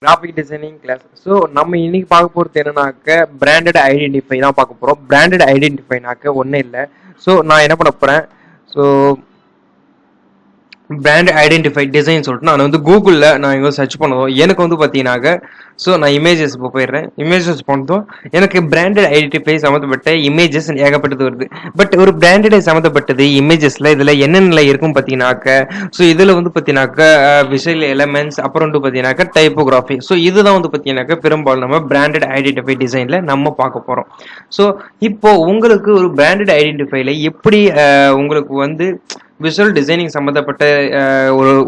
Graphic designing class. So நம்ம இன்னைக்கு பார்க்க போகிறது என்னன்னாக்க பிராண்டட் ஐடென்டிஃபை தான் பார்க்க போகிறோம். பிராண்டட் ஐடென்டிஃபைனாக்க ஒன்றும் இல்லை. ஸோ நான் என்ன பண்ண போகிறேன், ஸோ பிராண்ட் ஐடென்டிஃபை டிசைன் சொல்லிட்டு நான் வந்து கூகுளில் நான் இங்கே சர்ச் பண்ணதும் எனக்கு வந்து பார்த்தீங்கன்னாக்க ஸோ நான் இமேஜஸ் இப்போ போயிடுறேன். இமேஜஸ் பண்ணதும் எனக்கு பிராண்டட் ஐடென்டிஃபை சம்மந்தப்பட்ட இமேஜஸ் ஏகப்பட்டது வருது. பட் ஒரு பிராண்டட் சம்மந்தப்பட்டது இமேஜஸில் இதில் என்னென்ன இருக்கும் பார்த்தீங்கன்னாக்க ஸோ இதில் வந்து பார்த்தீங்கன்னாக்க விஷுவல் எலமெண்ட்ஸ், அப்புறம் வந்து பார்த்தீங்கன்னாக்க டைப்போகிராஃபி. ஸோ இதுதான் வந்து பார்த்தீங்கன்னாக்க பெரும்பாலும் நம்ம பிராண்டட் ஐடென்டிஃபை டிசைனில் நம்ம பார்க்க போகிறோம். ஸோ இப்போ உங்களுக்கு ஒரு பிராண்டட் ஐடென்டிஃபைல எப்படி உங்களுக்கு வந்து விஷுவல் டிசைனிங் சம்மந்தப்பட்ட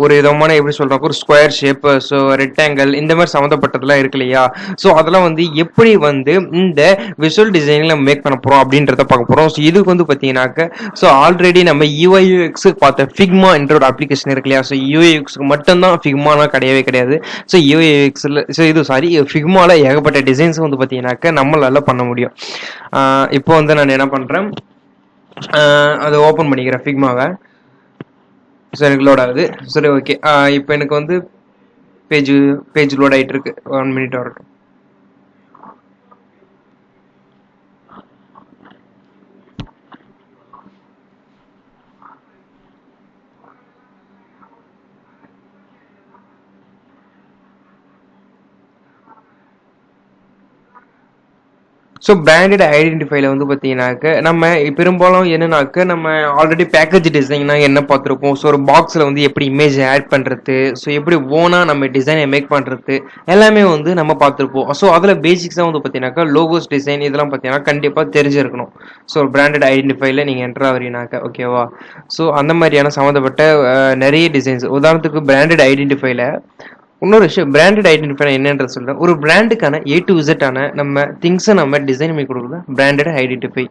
ஒரு விதமான எப்படி சொல்றாங்க, ஒரு ஸ்கொயர் ஷேப், ஸோ ரெக்டாங்கிள், இந்த மாதிரி சம்மந்தப்பட்டதெல்லாம் இருக்கு இல்லையா. ஸோ அதெல்லாம் வந்து எப்படி வந்து இந்த விஷுவல் டிசைனிங் நம்ம மேக் பண்ண போறோம் அப்படின்றத பார்க்க போறோம். ஸோ இதுக்கு வந்து பார்த்தீங்கன்னாக்க ஸோ ஆல்ரெடி நம்ம UIUX பார்த்த ஃபிக்மா என்ற ஒரு அப்ளிகேஷன் இருக்கு இல்லையா. ஸோ UIUX மட்டும்தான், ஃபிக்மானா கிடையவே கிடையாது. ஸோ UIUXல ஃபிக்மால ஏகப்பட்ட டிசைன்ஸ் வந்து பார்த்தீங்கன்னாக்க நம்மளால பண்ண முடியும். இப்போ வந்து நான் என்ன பண்றேன், அதை ஓப்பன் பண்ணிக்கிறேன் ஃபிக்மாவை. ஸோ எனக்கு லோட் ஆகுது. சரி, ஓகே. இப்போ எனக்கு வந்து பேஜ் லோட் ஆகிட்டு இருக்கு. 1 மினிட் வரட்டும். ஸோ பிராண்டட் ஐடென்டிஃபைல வந்து பார்த்தீங்கன்னாக்க நம்ம பெரும்பாலும் என்னன்னாக்க நம்ம ஆல்ரெடி பேக்கேஜ் டிசைன்னா என்ன பார்த்துருப்போம். ஸோ ஒரு பாக்ஸில் வந்து எப்படி இமேஜ் ஆட் பண்ணுறது, ஸோ எப்படி ஓனாக நம்ம டிசைனை மேக் பண்ணுறது எல்லாமே வந்து நம்ம பார்த்துருப்போம். ஸோ அதில் பேசிக்ஸாக வந்து பார்த்தீங்கன்னாக்கா லோகோஸ் டிசைன் இதெல்லாம் பார்த்தீங்கன்னா கண்டிப்பாக தெரிஞ்சிருக்கணும். ஸோ பிராண்டட் ஐடென்டிஃபைல நீங்கள் என்ட்ரு ஆகிறீங்கனாக்கா, ஓகேவா. ஸோ அந்த மாதிரியான சம்மந்தப்பட்ட நிறைய டிசைன்ஸ். உதாரணத்துக்கு பிராண்டட் ஐடென்டிஃபைல இன்னொரு விஷயம், பிராண்டட் ஐடென்டிஃபை என்னன்றது சொல்றேன். ஒரு பிராண்டுக்கான A to Z ஆன நம்ம திங்ஸை நம்ம டிசைன் பண்ணி கொடுக்குறது பிராண்டட் ஐடென்டிஃபை.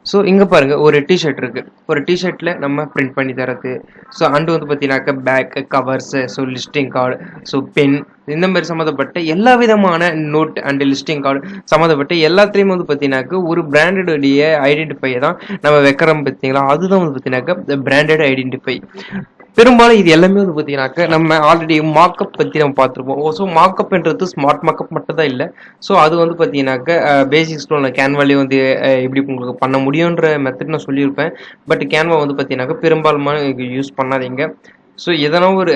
ஸோ இங்க பாருங்க, ஒரு டிஷர்ட் இருக்கு. ஒரு டிஷர்ட்ல நம்ம பிரிண்ட் பண்ணி தரது. ஸோ அண்டு வந்து பார்த்தீங்கன்னாக்க bag covers, so listing card, so pen, இந்த மாதிரி சம்மந்தப்பட்ட எல்லா விதமான நோட் அண்ட் லிஸ்டிங் கார்டு சம்மந்தப்பட்ட எல்லாத்துலேயும் வந்து பார்த்தீங்கன்னாக்க ஒரு பிராண்டடுடைய ஐடென்டிஃபையை தான் நம்ம வைக்கிறோம் பார்த்தீங்களா. அதுதான் வந்து பார்த்தீங்கன்னாக்க பிராண்டட் ஐடென்டிஃபை. பெரும்பாலும் இது எல்லாமே வந்து பார்த்தீங்கன்னாக்க நம்ம ஆல்ரெடி மார்க்அப் பற்றி நம்ம பார்த்துருப்போம். ஸோ மார்க்அப்ன்றது ஸ்மார்ட் மார்க்அப் மட்டும் தான் இல்லை. ஸோ அது வந்து பார்த்தீங்கன்னாக்க பேசிக்ஸ்ல உள்ள கேன்வாலே வந்து எப்படி உங்களுக்கு பண்ண முடியுன்ற மெத்தட் நான் சொல்லியிருப்பேன். பட் கேன்வா வந்து பார்த்தீங்கன்னாக்க பெரும்பாலுமான யூஸ் பண்ணாதீங்க. ஸோ எதனா ஒரு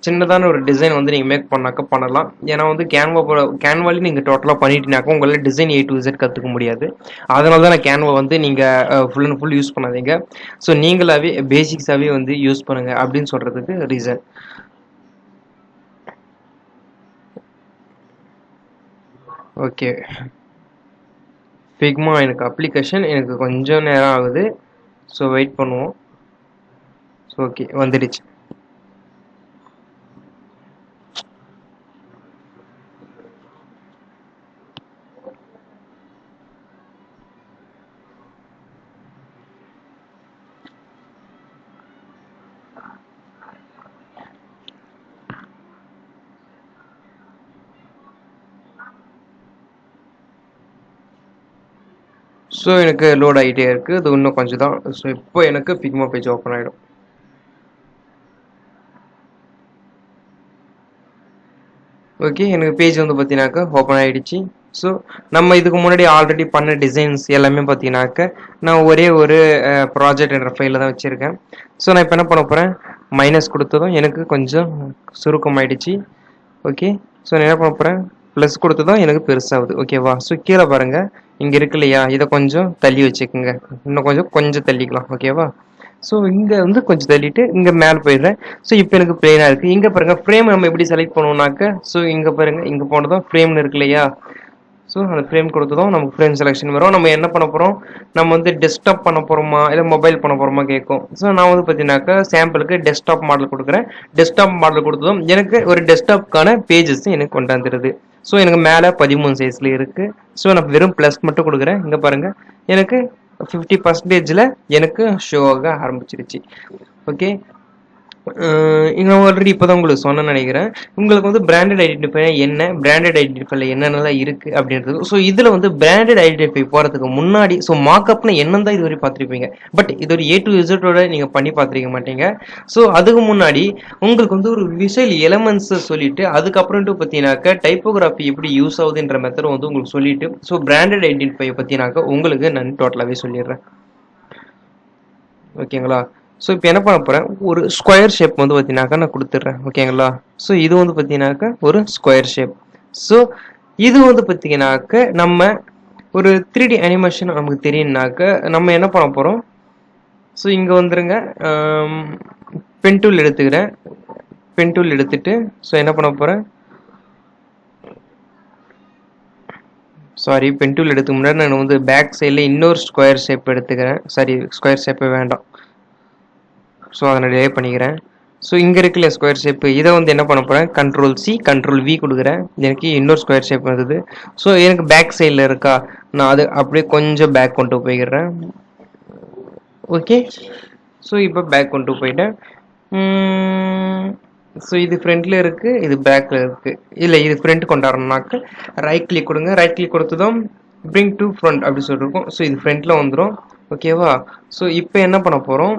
சின்னதான ஒரு டிசைன் வந்து நீங்கள் மேக் பண்ணாக்க பண்ணலாம். ஏன்னா வந்து கேன்வாலே நீங்கள் டோட்டலாக பண்ணிட்டீங்கன்னாக்கா உங்களால் டிசைன் A to Z கற்றுக்க முடியாது. அதனால தான் நான் கேன்வா வந்து நீங்கள் ஃபுல் அண்ட் ஃபுல் யூஸ் பண்ணாதீங்க. ஸோ நீங்களாவே பேசிக்ஸாகவே வந்து யூஸ் பண்ணுங்க அப்படின்னு சொல்கிறதுக்கு ரீசன். ஓகே, ஃபிக்மா எனக்கு அப்ளிகேஷன் எனக்கு கொஞ்சம் நேரம் ஆகுது. ஸோ வெயிட் பண்ணுவோம். ஸோ ஓகே, வந்துடுச்சு. ஸோ எனக்கு லோட் ஆகிட்டே இருக்குது. அது இன்னும் கொஞ்சம் தான். ஸோ இப்போ எனக்கு ஃபிக்மா பேஜ் ஓப்பன் ஆகிடும். ஓகே, எனக்கு பேஜ் வந்து பார்த்தீங்கன்னாக்கா ஓப்பன் ஆகிடுச்சு. ஸோ நம்ம இதுக்கு முன்னாடி ஆல்ரெடி பண்ண டிசைன்ஸ் எல்லாமே பார்த்தீங்கன்னாக்க நான் ஒரே ஒரு ப்ராஜெக்ட் என்ற ஃபைலில் தான் வச்சுருக்கேன். ஸோ நான் இப்போ என்ன பண்ண போகிறேன், மைனஸ் கொடுத்ததும் எனக்கு கொஞ்சம் சுருக்கம் ஆகிடுச்சு. ஓகே, ஸோ நான் என்ன பண்ண போகிறேன், ப்ளஸ் கொடுத்ததும் எனக்கு பெருசாகுது. ஓகேவா. ஸோ கீழே பாருங்கள், இங்கே இருக்கு இல்லையா, இதை கொஞ்சம் தள்ளி வச்சுக்கோங்க. இன்னும் கொஞ்சம் தள்ளிக்கலாம். ஓகேவா. ஸோ இங்கே வந்து கொஞ்சம் தள்ளிட்டு இங்கே மேலே போயிடுறேன். ஸோ இப்போ எனக்கு பிளெயினாக இருக்குது. இங்கே பாருங்கள், ஃப்ரேம் நம்ம எப்படி செலக்ட் பண்ணுவோம்னாக்க, ஸோ இங்கே பாருங்கள், இங்கே போனதும் ஃப்ரேம்னு இருக்கு இல்லையா. ஸோ அந்த ஃப்ரேம் கொடுத்ததும் நமக்கு ஃப்ரேம் செலெக்ஷன் வரும். நம்ம என்ன பண்ண போகிறோம், நம்ம வந்து டெஸ்க்டாப் பண்ண போகிறோமா இல்லை மொபைல் பண்ண போகிறோமா கேட்கும். ஸோ நான் வந்து பார்த்தீங்கன்னாக்கா சாம்பிளுக்கு டெஸ்க்டாப் மாடல் கொடுக்குறேன். டெஸ்க்டாப் மாடல் கொடுத்ததும் எனக்கு ஒரு டெஸ்க்டாப்கான பேஜஸ் எனக்கு கொண்டாந்துருது. ஸோ எனக்கு மேலே 13 சைஸில் இருக்குது. ஸோ நான் வெறும் ப்ளஸ் மட்டும் கொடுக்குறேன். இங்கே பாருங்கள், எனக்கு 50% எனக்கு ஷோ ஆக ஆரம்பிச்சிருச்சு. ஓகே, நான் ஆல்ரெடி இப்போதான் உங்களுக்கு சொன்னேன்னு நினைக்கிறேன். உங்களுக்கு வந்து பிராண்டட் ஐடென்டிஃபை என்ன, பிராண்டட் ஐடென்டிஃபைல என்னென்னலாம் இருக்கு அப்படின்றது. ஸோ இதுல வந்து பிராண்டட் ஐடென்டிஃபை போறதுக்கு முன்னாடி ஸோ மார்க்அப்னா என்னன்னு தான் இதுவரை பார்த்துருப்பீங்க. பட் இது ஒரு A to Z நீங்க பண்ணி பார்த்துருக்க மாட்டீங்க. ஸோ அதுக்கு முன்னாடி உங்களுக்கு வந்து ஒரு விஷுவல் எலமெண்ட்ஸ் சொல்லிட்டு அதுக்கப்புறம்ட்டு பார்த்தீங்கன்னாக்க டைப்போகிராஃபி எப்படி யூஸ் ஆகுதுன்ற மெத்தட் வந்து உங்களுக்கு சொல்லிட்டு ஸோ பிராண்டட் ஐடென்டிஃபை பத்தினாக்க உங்களுக்கு நான் டோட்டலாகவே சொல்லிடுறேன். ஓகேங்களா? ஸோ இப்போ என்ன பண்ண போகிறேன், ஒரு ஸ்கொயர் ஷேப் வந்து பார்த்தீங்கன்னாக்கா நான் கொடுத்துட்றேன். ஓகேங்களா? ஸோ இது வந்து பார்த்தீங்கன்னாக்கா ஒரு ஸ்கொயர் ஷேப். ஸோ இது வந்து பார்த்தீங்கன்னாக்க நம்ம ஒரு 3D அனிமேஷன் நமக்கு தெரியும்னாக்க நம்ம என்ன பண்ண போகிறோம், ஸோ இங்கே வந்துருங்க, பென் டூல் எடுத்துக்கிறேன். பென் டூல் எடுத்துட்டு ஸோ என்ன பண்ண போகிறேன், சாரி பென் டூல் எடுத்துக்க முன்னாடி நான் வந்து பேக் சைடில் இன்னொரு ஸ்கொயர் ஷேப் எடுத்துக்கிறேன். சாரி ஸ்கொயர் ஷேப்பே வேண்டாம். ஸோ அதை நான் டிலே பண்ணிக்கிறேன். ஸோ இங்கே இருக்குல்ல ஸ்கொயர் ஷேப்பு, இதை வந்து என்ன பண்ண போகிறேன், Ctrl+C Ctrl+V கொடுக்குறேன். எனக்கு இன்னொரு ஸ்கொயர் ஷேப் வந்தது. ஸோ எனக்கு பேக் சைடில் இருக்கா, நான் அது அப்படியே கொஞ்சம் பேக் கொண்டு போய்க்கிறேன். ஓகே, ஸோ இப்போ பேக் கொண்டு போயிட்டேன். ஸோ இது ஃப்ரண்ட்டில் இருக்குது, இது பேக்கில் இருக்குது. இல்லை இது ஃப்ரண்ட் கொண்டாடணும்னாக்க ரைட் கிளிக் கொடுங்க. ரைட் கிளிக் கொடுத்ததும் பிரிங் டு ஃப்ரண்ட் அப்படி சொல்லியிருக்கோம். ஸோ இது ஃப்ரண்ட்டில் வந்துடும். ஓகேவா? ஸோ இப்போ என்ன பண்ண போகிறோம்,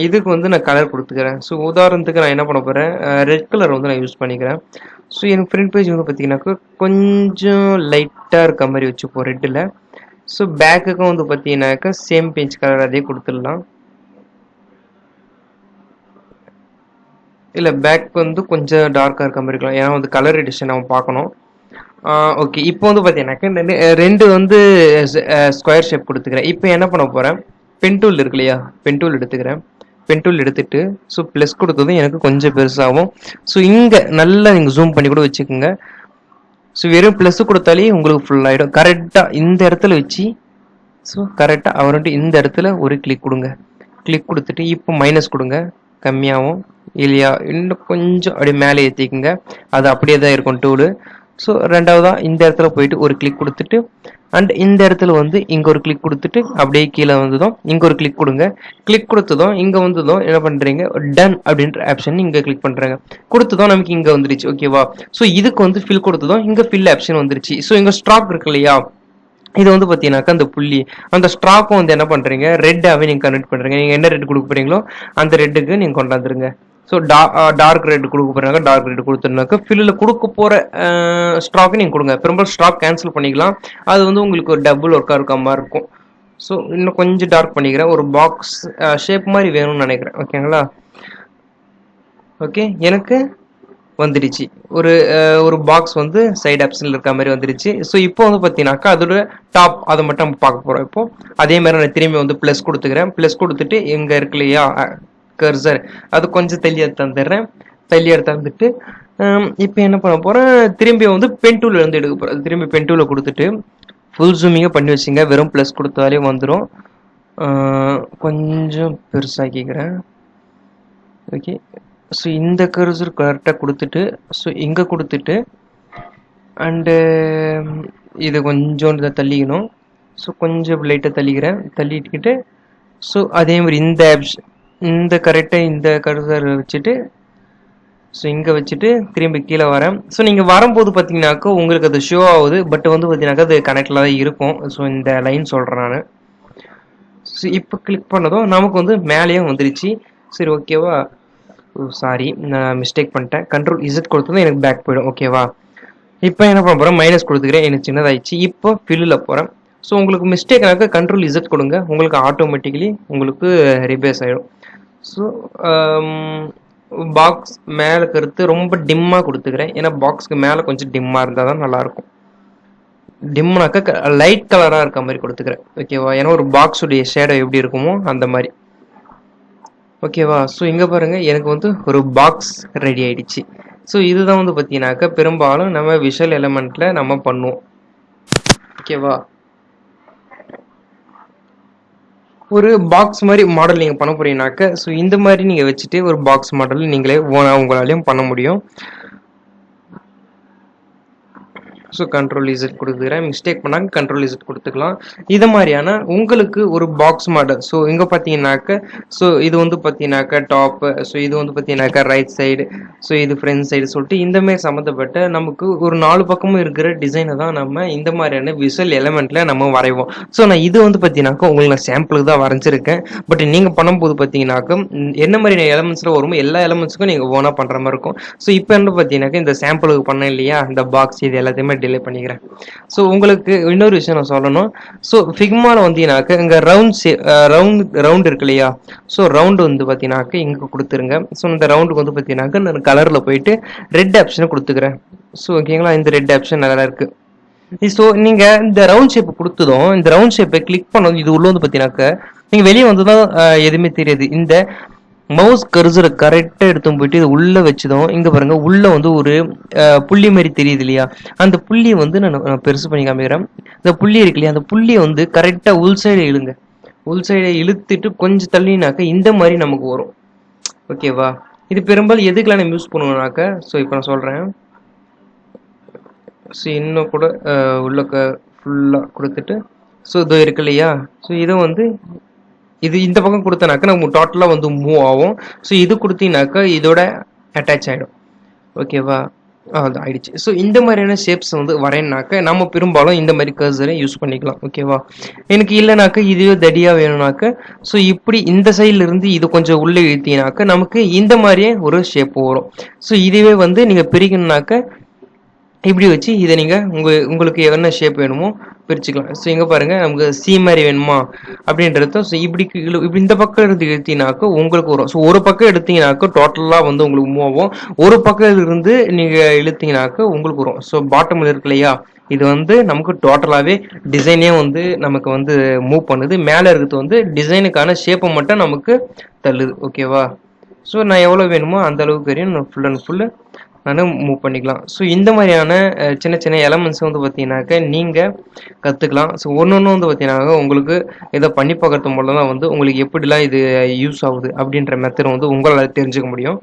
இதுக்கு வந்து நான் கலர் கொடுத்துக்கிறேன். ஸோ உதாரணத்துக்கு நான் என்ன பண்ண போகிறேன், ரெட் கலர் வந்து நான் யூஸ் பண்ணிக்கிறேன். ஸோ எனக்கு ஃப்ரண்ட் பேஜ் வந்து பார்த்தீங்கன்னாக்கா கொஞ்சம் லைட்டாக இருக்க மாதிரி வச்சுப்போம் ரெட்டில். ஸோ பேக்குக்கும் வந்து பார்த்தீங்கன்னாக்கா சேம் பேஜ் கலர் அதே கொடுத்துடலாம். இல்லை பேக் வந்து கொஞ்சம் டார்க்காக இருக்க மாதிரி இருக்கலாம், ஏன்னா வந்து கலர் எடிஷன் நம்ம பார்க்கணும். ஓகே, இப்போ வந்து பார்த்தீங்கன்னாக்கா ரெண்டு வந்து ஸ்கொயர் ஷேப் கொடுத்துக்கிறேன். இப்போ என்ன பண்ண போகிறேன், பென் டூல் இருக்கு இல்லையா, பென் டூல் எடுத்துக்கிறேன். பென் டூல் எடுத்துட்டு ஸோ ப்ளஸ் கொடுத்ததும் எனக்கு கொஞ்சம் பெருசாகும். ஸோ இங்கே நல்லா நீங்கள் ஜூம் பண்ணி கூட வச்சுக்கோங்க. ஸோ வெறும் ப்ளஸ் கொடுத்தாலே உங்களுக்கு ஃபுல்லாகிடும். கரெக்டாக இந்த இடத்துல வச்சு ஸோ கரெக்டாக அவர்கிட்ட இந்த இடத்துல ஒரு கிளிக் கொடுங்க. கிளிக் கொடுத்துட்டு இப்போ மைனஸ் கொடுங்க, கம்மியாகும் இல்லையா, இன்னும் கொஞ்சம் அப்படியே மேலே ஏற்றிக்குங்க. அது அப்படியே தான் இருக்கும் டூலு. ஸோ ரெண்டாவதாக இந்த இடத்துல போயிட்டு ஒரு கிளிக் கொடுத்துட்டு அண்ட் இந்த இடத்துல வந்து இங்கே ஒரு கிளிக் கொடுத்துட்டு அப்படியே கீழே வந்ததும் இங்கே ஒரு கிளிக் கொடுங்க. கிளிக் கொடுத்ததும் இங்கே வந்ததும் என்ன பண்ணுறீங்க, டன் அப்படின்ற ஆப்ஷன் இங்கே கிளிக் பண்ணுறாங்க. கொடுத்ததும் நமக்கு இங்கே வந்துருச்சு. ஓகேவா? ஸோ இதுக்கு வந்து ஃபில் கொடுத்ததும் இங்கே ஃபில் ஆப்ஷன் வந்துருச்சு. ஸோ இங்கே ஸ்டாக் இருக்கு இல்லையா, இது வந்து பார்த்தீங்கன்னாக்கா அந்த புள்ளி அந்த ஸ்டாக்கும் வந்து என்ன பண்ணுறீங்க, ரெட்டாகவே நீங்கள் கன்வெர்ட் பண்ணுறீங்க. நீங்கள் என்ன ரெட் கொடுக்க போகிறீங்களோ அந்த ரெட்டுக்கு நீங்கள் கொண்டாந்துருங்க. ஸோ டார்க் ரெட் கொடுக்க போகிறாங்க, டார்க் ரெட் கொடுத்துருனாக்கா ஃபில்லில் கொடுக்க போகிற ஸ்டாக்கு நீங்கள் கொடுங்க. பெரும்பாலும் ஸ்டாக் கேன்சல் பண்ணிக்கலாம், அது வந்து உங்களுக்கு ஒரு டபுள் ஒர்க்காக இருக்க மாதிரி இருக்கும். ஸோ இன்னும் கொஞ்சம் டார்க் பண்ணிக்கிறேன், ஒரு பாக்ஸ் ஷேப் மாதிரி வேணும்னு நினைக்கிறேன். ஓகேங்களா? ஓகே, எனக்கு வந்துடுச்சு ஒரு ஒரு பாக்ஸ் வந்து சைடு ஆப்ஷனில் இருக்க மாதிரி வந்துடுச்சு. ஸோ இப்போ வந்து பார்த்தீங்கன்னாக்கா அதோட டாப் அதை மட்டும் நம்ம பார்க்க போகிறோம். இப்போ அதே மாதிரி நான் திரும்பி வந்து ப்ளஸ் கொடுத்துக்கிறேன். ப்ளஸ் கொடுத்துட்டு எங்கே இருக்கு இல்லையா கர்சர், அது கொஞ்சம் தள்ளி எடுத்து தந்துடுறேன். தள்ளி எடுத்து தந்துட்டு இப்போ என்ன பண்ண போகிறேன், திரும்பி வந்து பென் டூல் வந்து எடுக்க போகிறேன். திரும்பி பென் டூலை கொடுத்துட்டு ஃபுல் ஜூமிங்காக பண்ணி வச்சுங்க. வெறும் ப்ளஸ் கொடுத்தாலே வந்துடும். கொஞ்சம் பெருசாக்கிக்கிறேன். ஓகே, ஸோ இந்த கர்சர் கரெக்டாக கொடுத்துட்டு ஸோ இங்கே கொடுத்துட்டு அண்டு இது கொஞ்சம் இதை தள்ளிக்கணும். ஸோ கொஞ்சம் லைட்டாக தள்ளிக்கிறேன். தள்ளிட்டுக்கிட்டு ஸோ அதே மாதிரி இந்த ஆப்ஷன் இந்த கரெக்டாக இந்த கர்சர் வச்சுட்டு ஸோ இங்கே வச்சுட்டு திரும்பி கீழே வரேன். ஸோ நீங்கள் வரும்போது பார்த்தீங்கன்னாக்கா உங்களுக்கு அது ஷோ ஆகுது, பட் வந்து பார்த்தீங்கன்னாக்கா அது கனெக்டில் தான் இருக்கும். ஸோ இந்த லைன் சொல்கிறேன் நான். ஸோ இப்போ கிளிக் பண்ணதும் நமக்கு வந்து மேலேயும் வந்துடுச்சு. சரி ஓகேவா, சாரி நான் மிஸ்டேக் பண்ணிட்டேன். Ctrl+Z கொடுத்ததும் எனக்கு பேக் போயிடும். ஓகேவா? இப்போ என்ன பண்ண போகிறேன், மைனஸ் கொடுத்துக்கிறேன், எனக்கு சின்னதாகிடுச்சு. இப்போ ஃபில்லில் போகிறேன். ஸோ உங்களுக்கு மிஸ்டேக்னாக்க Ctrl+Z கொடுங்க, உங்களுக்கு ஆட்டோமேட்டிக்கலி உங்களுக்கு ரிபேஸ் ஆகிடும். ஸோ பாக்ஸ் மேலே கருத்து ரொம்ப டிம்மாக கொடுத்துக்கிறேன், ஏன்னா பாக்ஸ்க்கு மேலே கொஞ்சம் டிம்மாக இருந்தால் தான் நல்லாயிருக்கும். டிம்னாக்க லைட் கலராக இருக்க மாதிரி கொடுத்துக்கிறேன். ஓகேவா? ஏன்னா ஒரு பாக்ஸுடைய ஷேடோ எப்படி இருக்குமோ அந்த மாதிரி. ஓகேவா? ஸோ இங்கே பாருங்கள், எனக்கு வந்து ஒரு பாக்ஸ் ரெடி ஆகிடுச்சு. ஸோ இதுதான் வந்து பார்த்தீங்கன்னாக்கா பெரும்பாலும் நம்ம விஷுவல் எலமெண்ட்டில் நம்ம பண்ணுவோம். ஓகேவா? ஒரு பாக்ஸ் மாதிரி மாடல் நீங்கள் பண்ண போறீங்கன்னாக்க ஸோ இந்த மாதிரி நீங்கள் வச்சுட்டு ஒரு பாக்ஸ் மாடல் நீங்களே உங்களாலையும் பண்ண முடியும். ஸோ கண்ட்ரோல் இசட் கொடுத்துக்கிறேன். மிஸ்டேக் பண்ணாங்க கண்ட்ரோல் இசட் கொடுத்துக்கலாம். இது மாதிரியான உங்களுக்கு ஒரு பாக்ஸ் மாடல். ஸோ இங்கே பார்த்தீங்கன்னாக்க ஸோ இது வந்து பார்த்தீங்கன்னாக்கா டாப்பு, ஸோ இது வந்து பார்த்தீங்கன்னாக்கா ரைட் சைடு, ஸோ இது ஃப்ரண்ட் சைடு சொல்லிட்டு இந்த மாதிரி சம்மந்தப்பட்ட நமக்கு ஒரு 4 பக்கமும் இருக்கிற டிசைனை தான் நம்ம இந்த மாதிரியான விசுவல் எலமெண்ட்ல நம்ம வரைவோம். ஸோ நான் இது வந்து பார்த்தீங்கன்னாக்கா உங்களுக்கு நான் சாம்பிளுக்கு தான் வரைஞ்சிருக்கேன். பட் நீங்கள் பண்ணும்போது பார்த்தீங்கன்னாக்கா என்ன மாதிரி எலமெண்ட்ஸில் வருமோ எல்லா எலமெண்ட்ஸுக்கும் நீங்கள் ஓனாக பண்ணுற மாதிரி இருக்கும். ஸோ இப்போ என்ன பார்த்தீங்கன்னாக்கா இந்த சாம்பிளுக்கு பண்ணேன் இல்லையா, இந்த பாக்ஸ் இது எல்லாத்தையுமே டிலே பண்ணிக்கிறேன். ஸோ உங்களுக்கு இன்னொரு விஷயம் நான் சொல்லணும். ஸோ ஃபிக்மாவில் வந்தீங்கன்னாக்க இங்கே ரவுண்ட் இருக்கு இல்லையா, ஸோ ரவுண்டு வந்து பார்த்தீங்கன்னாக்க இங்கே கொடுத்துருங்க. ஸோ இந்த ரவுண்டுக்கு வந்து பார்த்தீங்கன்னாக்க நான் கலரில் போயிட்டு ரெட் ஆப்ஷனை கொடுத்துக்கிறேன். ஸோ ஓகேங்களா, இந்த ரெட் ஆப்ஷன் நல்லா இருக்கு. ஸோ நீங்க இந்த ரவுண்ட் ஷேப் கொடுத்ததும் இந்த ரவுண்ட் ஷேப்பை கிளிக் பண்ணதும் இது உள்ள வந்து பார்த்தீங்கன்னாக்க நீங்க வெளியே வந்ததும் எதுவுமே தெரியாது. இந்த மவுஸ் கர்சரை கரெக்டா எடுத்து போயிட்டு இது உள்ள வச்சதும் இங்க பாருங்க உள்ள வந்து ஒரு புள்ளி மாதிரி தெரியுது இல்லையா, அந்த புள்ளியை வந்து நான் பெருசு பண்ணி காமிக்கிறேன். இந்த புள்ளி இருக்கு இல்லையா, அந்த புள்ளியை வந்து கரெக்டா உள் சைடு இழுங்க. உள் சைடை இழுத்துட்டு கொஞ்சம் தள்ளினாக்க இந்த மாதிரி நமக்கு வரும். ஓகேவா, இது பெரும்பாலும் எதுக்கெல்லாம் நம்ம யூஸ் பண்ணுவோம்னாக்க, ஸோ இப்போ நான் சொல்றேன். ஸோ இன்னும் கூட உள்ள ஃபுல்லாக கொடுத்துட்டு ஸோ இது இருக்கு இல்லையா, ஸோ இதை வந்து இது இந்த பக்கம் கொடுத்தனாக்கா நம்ம டோட்டலாக வந்து மூவ் ஆகும். ஸோ இது கொடுத்தீங்கன்னாக்கா இதோட அட்டாச் ஆகிடும். ஓகேவா, அது ஆயிடுச்சு. ஸோ இந்த மாதிரியான ஷேப்ஸ் வந்து வரையினாக்க நம்ம பெரும்பாலும் இந்த மாதிரி கர்சரை யூஸ் பண்ணிக்கலாம். ஓகேவா, எனக்கு இல்லைனாக்கா இதுவே தடியாக வேணும்னாக்க ஸோ இப்படி இந்த சைடில் இருந்து இது கொஞ்சம் உள்ளே இழுத்தீங்கனாக்க நமக்கு இந்த மாதிரியே ஒரு ஷேப் வரும். ஸோ இதுவே வந்து நீங்கள் பிரிக்கணும்னாக்க இப்படி வச்சு இதை நீங்கள் உங்களுக்கு என்ன ஷேப் வேணுமோ பிரிச்சுக்கலாம். ஸோ இங்கே பாருங்கள் நமக்கு சி மாதிரி வேணுமா அப்படின்றத ஸோ இப்படி இந்த பக்கம் இருந்து எடுத்தீங்கன்னாக்கா உங்களுக்கு வரும். ஸோ ஒரு பக்கம் எடுத்தீங்கன்னாக்கா டோட்டலாக வந்து உங்களுக்கு மூவ் ஆகும். ஒரு பக்கம் இருந்து நீங்கள் இழுத்தீங்கன்னாக்கா உங்களுக்கு வரும். ஸோ பாட்டமில் இருக்கு இல்லையா, இது வந்து நமக்கு டோட்டலாகவே டிசைனே வந்து நமக்கு வந்து மூவ் பண்ணுது. மேலே இருக்கிறது வந்து டிசைனுக்கான ஷேப்பை மட்டும் நமக்கு தள்ளுது. ஓகேவா, ஸோ நான் எவ்வளோ வேணுமோ அந்த அளவுக்கு வரையும் நான் ஃபுல் அண்ட் ஃபுல்லு நான் மூவ் பண்ணிக்கலாம். ஸோ இந்த மாதிரியான சின்ன சின்ன எலமெண்ட்ஸ் வந்து பார்த்தீங்கன்னாக்க நீங்கள் கற்றுக்கலாம். ஸோ ஒன்று வந்து பார்த்தீங்கன்னாக்க உங்களுக்கு இதை பண்ணி பார்க்கறது மூலம் தான் வந்து உங்களுக்கு எப்படிலாம் இது யூஸ் ஆகுது அப்படின்ற மெத்தட் வந்து உங்களால் தெரிஞ்சுக்க முடியும்.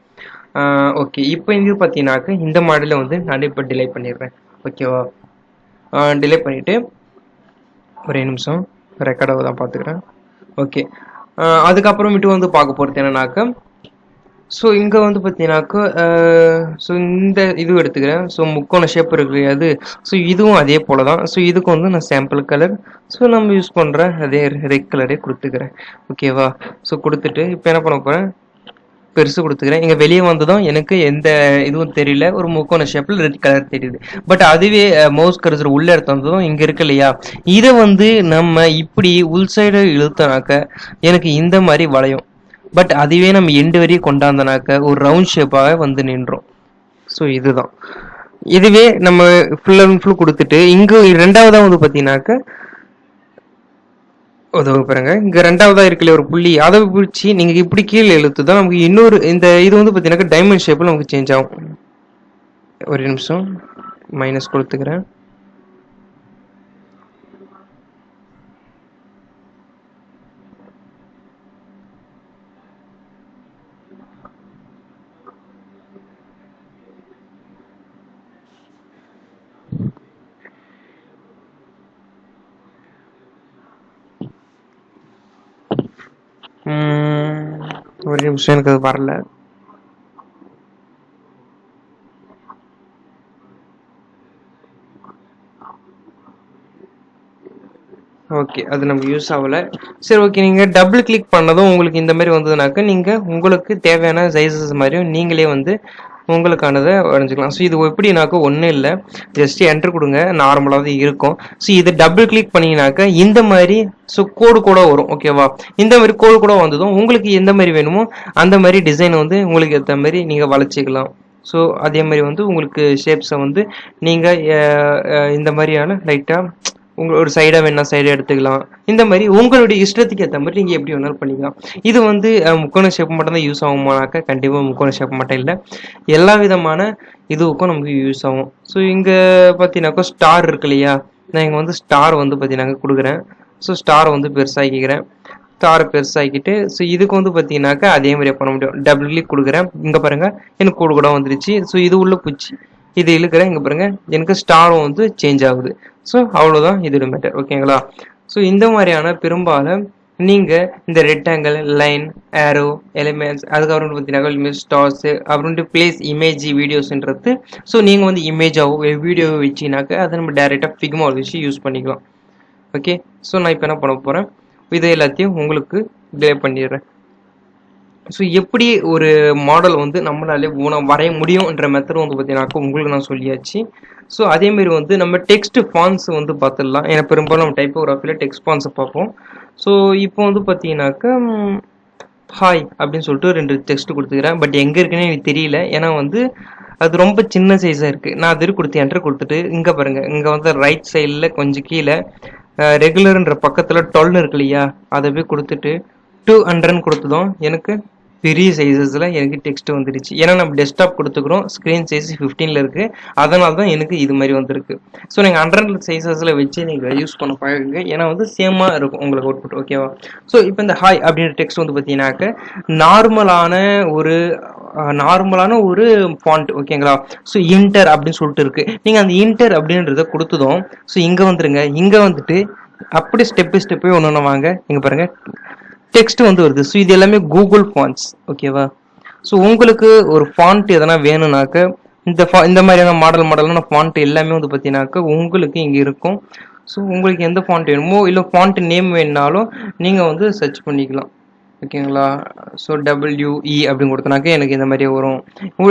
ஓகே, இப்போ இது பார்த்தீங்கன்னாக்க இந்த மாடலில் வந்து நான் இப்போ டிலே பண்ணிடுறேன். ஓகேவா, டிலே பண்ணிவிட்டு ஒரே நிமிஷம் ரெக்கார்டாக தான் பார்த்துக்கிறேன். ஓகே, அதுக்கப்புறமேட்டு வந்து பார்க்க போகிறது என்னன்னாக்க, ஸோ இங்கே வந்து பார்த்தீங்கன்னாக்கா ஸோ இந்த இது எடுத்துக்கிறேன். ஸோ முக்கோண ஷேப் இருக்கு அது, ஸோ இதுவும் அதே போல தான். ஸோ இதுக்கு வந்து நான் சாம்பிள் கலர் ஸோ நம்ம யூஸ் பண்ணுற அதே ரெட் கலரே கொடுத்துக்கிறேன். ஓகேவா, ஸோ கொடுத்துட்டு இப்போ என்ன பண்ண போகிறேன், பெருசு கொடுத்துக்கிறேன். இங்கே வெளியே வந்ததும் எனக்கு எந்த இதுவும் தெரியல, ஒரு முக்கோண ஷேப்பில் ரெட் கலர் தெரியுது. பட் அதுவே மவுஸ் கர்சர் உள்ள எடுத்து வந்ததும் இங்கே இருக்கு இல்லையா, இதை வந்து நம்ம இப்படி உள் சைடு இழுத்தனாக்க எனக்கு இந்த மாதிரி வளையும். பட் அதுவே நம்ம எண்டு வரையும் கொண்டாந்தனாக்க ஒரு ரவுண்ட் ஷேப்பாக வந்து நின்றோம். ஸோ இதுதான். இதுவே நம்ம ஃபுல் அண்ட் ஃபுல் கொடுத்துட்டு இங்கே ரெண்டாவதா வந்து பார்த்தீங்கன்னாக்க உதவு பாருங்க, இங்கே ரெண்டாவதா இருக்குல்ல ஒரு புள்ளி, அதை பிடிச்சி நீங்கள் இப்படி கீழே இழுத்து தான் நமக்கு இன்னொரு இந்த இது வந்து பார்த்தீங்கன்னாக்க டைமண்ட் ஷேப்பில் நமக்கு சேஞ்ச் ஆகும். ஒரு நிமிஷம் மைனஸ் கொடுத்துக்கிறேன். ஒரு நிமிஷம், எனக்கு அது வரல. ஓகே, அது நமக்கு யூஸ் ஆகலை. சரி ஓகே, நீங்கள் டபுள் கிளிக் பண்ணதும் உங்களுக்கு இந்த மாதிரி வந்ததுனாக்க நீங்கள் உங்களுக்கு தேவையான சைஸஸ் மாதிரியும் நீங்களே வந்து உங்களுக்கானதை வரைஞ்சிக்கலாம். ஸோ இது எப்படின்னாக்கா ஒன்றும் இல்லை, ஜஸ்ட் என்ட்ரு கொடுங்க, நார்மலாக தான் இருக்கும். ஸோ இது டபுள் கிளிக் பண்ணிங்கனாக்கா இந்த மாதிரி ஸோ கோடு கூட வரும். ஓகேவா, இந்த மாதிரி கோடு கூட வந்ததும் உங்களுக்கு எந்த மாதிரி வேணுமோ அந்த மாதிரி டிசைன் வந்து உங்களுக்கு ஏற்ற மாதிரி நீங்கள் வளைச்சிக்கலாம். ஸோ அதே மாதிரி வந்து உங்களுக்கு ஷேப்ஸை வந்து நீங்கள் இந்த மாதிரியான லைட்டாக ஒரு சைடாக வேணா சைடாக எடுத்துக்கலாம். இந்த மாதிரி உங்களுடைய இஷ்டத்துக்கு ஏற்ற மாதிரி நீங்கள் எப்படி வேணாலும் பண்ணிக்கலாம். இது வந்து முக்கோண ஷேப் மட்டும் தான் யூஸ் ஆகுமானாக்கா கண்டிப்பாக முக்கோண ஷேப் மட்டும் இல்லை, எல்லா விதமான இதுவுக்கும் நமக்கு யூஸ் ஆகும். ஸோ இங்கே பார்த்தீங்கன்னாக்கா ஸ்டார் இருக்கு இல்லையா, நான் இங்கே வந்து ஸ்டார் வந்து பார்த்தீங்கன்னாக்க கொடுக்குறேன். ஸோ ஸ்டாரை வந்து பெருசாக்கிக்கிறேன். ஸ்டாரை பெருசாக்கிட்டு ஸோ இதுக்கு வந்து பார்த்தீங்கன்னாக்கா அதே மாதிரியே பண்ண முடியும். டபுள் கிளிக் கொடுக்குறேன். இங்கே பாருங்கள் எனக்கு கோடு கூட வந்துருச்சு. ஸோ இது உள்ள பூச்சி இது இழுக்கிறேன், இங்கே பாருங்க எனக்கு ஸ்டாரும் வந்து சேஞ்ச் ஆகுது. ஸோ அவ்வளோதான் இதோட மேட்டர், ஓகேங்களா? ஸோ இந்த மாதிரியான பெரும்பாலும் நீங்கள் இந்த ரெக்டாங்கிள், லைன், ஏரோ, எலிமெண்ட்ஸ், அதுக்கப்புறம் பார்த்தீங்கன்னா ஸ்டார்ஸ், அப்புறம் பிளேஸ் இமேஜ் வீடியோஸ்ன்றது. ஸோ நீங்கள் வந்து இமேஜாவோ வீடியோவோ வச்சினாக்க அதை நம்ம டேரெக்டாக ஃபிக்மாவில் வச்சு யூஸ் பண்ணிக்கலாம். ஓகே, ஸோ நான் இப்போ என்ன பண்ண போகிறேன், இதை எல்லாத்தையும் உங்களுக்கு டிலே பண்ணிடுறேன். ஸோ எப்படி ஒரு மாடல் வந்து நம்மளாலே வரைய முடியும்ன்ற மெத்தட் வந்து பார்த்தீங்கன்னாக்கா உங்களுக்கு நான் சொல்லியாச்சு. ஸோ அதேமாரி வந்து நம்ம டெக்ஸ்ட் ஃபான்ஸ் வந்து பார்த்துடலாம். ஏன்னா பெரும்பாலும் நம்ம டைப்போகிராஃபியில் டெக்ஸ்ட் ஃபான்ஸை பார்ப்போம். ஸோ இப்போ வந்து பார்த்தீங்கன்னாக்கா ஹாய் அப்படின்னு சொல்லிட்டு 2 டெக்ஸ்ட் கொடுத்துக்கிறேன். பட் எங்கே இருக்குன்னு எனக்கு தெரியல, ஏன்னா வந்து அது ரொம்ப சின்ன சைஸாக இருக்குது. நான் அது கொடுத்து என்டர் கொடுத்துட்டு இங்கே பாருங்கள், இங்கே வந்து ரைட் சைடில் கொஞ்சம் கீழே ரெகுலர்ன்ற பக்கத்தில் 12 இருக்கு இல்லையா, அதை போய் கொடுத்துட்டு 200 கொடுத்ததும் எனக்கு பெரிய சைஸஸில் எனக்கு டெக்ஸ்ட் வந்துடுச்சு. ஏன்னா நம்ம டெஸ்க்டாப் கொடுத்துக்கிறோம், ஸ்க்ரீன் சைஸ் 15 இருக்குது, அதனால தான் எனக்கு இது மாதிரி வந்திருக்கு. ஸோ நீங்கள் 100 சைஸஸில் வச்சு நீங்கள் யூஸ் பண்ண பழகுங்க, ஏன்னா வந்து சேமாக இருக்கும் உங்களுக்கு அவுட்புட், ஓகேவா? ஸோ இப்போ இந்த ஹாய் அப்படின்ற டெக்ஸ்ட் வந்து பார்த்தீங்கன்னாக்க நார்மலான ஒரு ஃபாண்ட், ஓகேங்களா? ஸோ இன்டர் அப்படின்னு சொல்லிட்டு இருக்கு. நீங்கள் அந்த இன்டர் அப்படின்றத கொடுத்ததும் ஸோ இங்கே வந்துருங்க, இங்கே வந்துட்டு அப்படி ஸ்டெப் பை ஸ்டெப்பே ஒன்று வாங்க, இங்கே பாருங்கள் டெக்ஸ்ட் வந்து வருது. ஸோ இது எல்லாமே கூகுள் ஃபாண்ட்ஸ், ஓகேவா? ஸோ உங்களுக்கு ஒரு ஃபாண்ட் எதனா வேணும்னாக்க இந்த மாதிரியான மாடலான ஃபாண்ட் எல்லாமே வந்து பார்த்தீங்கன்னாக்க உங்களுக்கு இங்கே இருக்கும். ஸோ உங்களுக்கு எந்த ஃபாண்ட் வேணுமோ இல்லை ஃபாண்ட் நேம் வேணுனாலும் நீங்கள் வந்து சர்ச் பண்ணிக்கலாம், ஓகேங்களா? ஸோ WE அப்படின்னு கொடுத்தனாக்க எனக்கு இந்த மாதிரியே வரும்.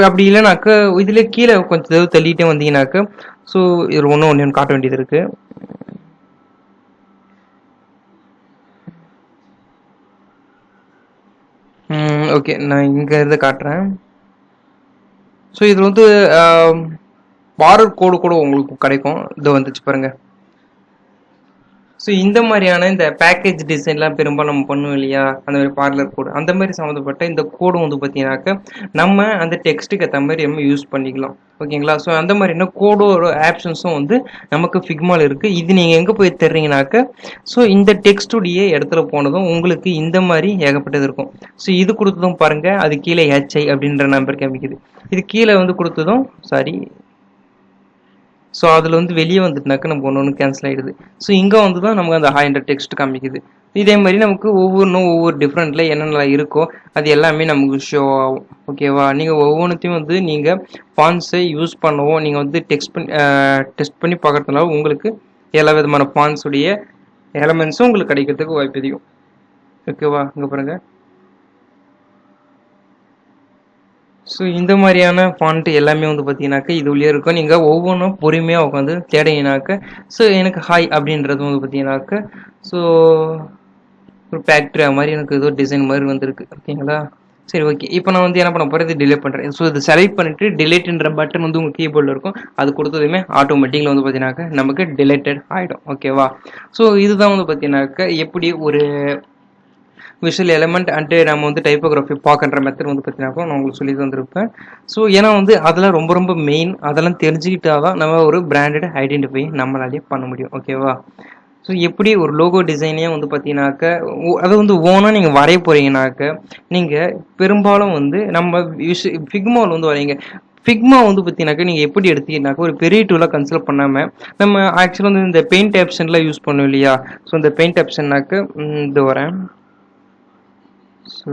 அப்படி இல்லைனாக்க இதில் கீழே கொஞ்சம் தள்ளிட்டே வந்தீங்கன்னாக்க ஸோ இது ஒன்று காட்ட வேண்டியது இருக்குது. ஓகே, நான் இங்கே இருந்து காட்டுறேன். ஸோ இது வந்து பார்டர் கோடு கூட உங்களுக்கு கிடைக்கும், இது வந்துச்சு பாருங்க. ஸோ இந்த மாதிரியான இந்த பேக்கேஜ் டிசைன்லாம் பெரும்பாலும் நம்ம பண்ணுவோம் இல்லையா, அந்த மாதிரி பார்லர் கோடு, அந்த மாதிரி சம்மந்தப்பட்ட இந்த கோடு வந்து பார்த்தீங்கன்னாக்க நம்ம அந்த டெக்ஸ்ட்டுக்கு ஏற்ற மாதிரி நம்ம யூஸ் பண்ணிக்கலாம், ஓகேங்களா? ஸோ அந்த மாதிரியான கோடோட ஆப்ஷன்ஸும் வந்து நமக்கு ஃபிக்மாவில் இருக்குது. இது நீங்கள் எங்கே போய் தர்றீங்கனாக்க ஸோ இந்த டெக்ஸ்டுடைய இடத்துல போனதும் உங்களுக்கு இந்த மாதிரி ஏகப்பட்டது இருக்கும். ஸோ இது கொடுத்ததும் பாருங்கள், அது கீழே HI அப்படின்ற நம்பர் காமிக்குது. இது கீழே வந்து கொடுத்ததும் ஸோ அதில் வந்து வெளியே வந்துட்டுனாக்க நம்ம ஒன்று கேன்சல் ஆகிடுது. ஸோ இங்கே வந்து தான் நமக்கு அந்த ஹாய் என்ற டெக்ஸ்ட் காமிக்குது. இதே மாதிரி நமக்கு ஒவ்வொரு டிஃப்ரெண்ட்டில் என்னென்ன இருக்கோ அது எல்லாமே நமக்கு ஷோ ஆகும், ஓகேவா? நீங்கள் ஒவ்வொன்றுத்தையும் வந்து நீங்கள் ஃபான்ஸை யூஸ் பண்ணவும் நீங்கள் வந்து டெஸ்ட் பண்ணி பார்க்கறதுனால உங்களுக்கு எல்லா விதமான ஃபான்ஸுடைய எலமெண்ட்ஸும் உங்களுக்கு கிடைக்கிறதுக்கு வாய்ப்பு அதிகம், ஓகேவா? இங்கே பாருங்கள். ஸோ இந்த மாதிரியான ஃபாண்ட் எல்லாமே வந்து பார்த்தீங்கன்னாக்க இது உள்ளே இருக்கும். நீங்கள் ஒவ்வொன்றும் பொறுமையாக உட்காந்து தேடினாக்க ஸோ எனக்கு ஹாய் அப்படின்றது வந்து பார்த்தீங்கன்னாக்க ஸோ ஒரு ஃபேக்ட்ரி மாதிரி எனக்கு ஏதோ டிசைன் மாதிரி வந்திருக்கு, ஓகேங்களா? சரி, ஓகே. இப்போ நான் வந்து என்ன பண்ண போகிறேன், இது டிலீட் பண்ணுறேன். ஸோ இது செலக்ட் பண்ணிவிட்டு டிலீட்ன்ற பட்டன் வந்து உங்கள் கீபோர்டில் இருக்கும், அது கொடுத்ததுமே ஆட்டோமேட்டிக்கில் வந்து பார்த்தீங்கன்னாக்க நமக்கு டிலீட்டட் ஆகிடும், ஓகேவா? ஸோ இதுதான் வந்து பார்த்தீங்கன்னாக்க எப்படி ஒரு விஷுவல் எலமெண்ட் அண்டு நம்ம வந்து டைப்போகிராஃபி பார்க்குற மெத்தட் வந்து பார்த்தீங்கன்னா நான் உங்களுக்கு சொல்லி தந்திருப்பேன். ஸோ ஏன்னா வந்து அதெல்லாம் ரொம்ப மெயின், அதெல்லாம் தெரிஞ்சுக்கிட்டா தான் நம்ம ஒரு பிராண்டட் ஐடென்டிஃபை நம்மளாலே பண்ண முடியும், ஓகேவா? ஸோ எப்படி ஒரு லோகோ டிசைனே வந்து பார்த்தீங்கன்னாக்க அதை வந்து ஓனாக நீங்கள் வரைய போகிறீங்கனாக்க நீங்கள் பெரும்பாலும் வந்து நம்ம ஃபிக்மாவில் வந்து வரைங்க. ஃபிக்மா வந்து பார்த்தீங்கன்னாக்க நீங்கள் எப்படி எடுத்தீங்கன்னாக்க ஒரு பெரிய டூலாக கன்சிடர் பண்ணாமல் நம்ம ஆக்சுவலாக வந்து இந்த பெயிண்ட் ஆப்ஷன்லாம் யூஸ் பண்ணுவோம் இல்லையா? ஸோ இந்த பெயிண்ட் ஆப்ஷன்னாக்க இது வரேன். So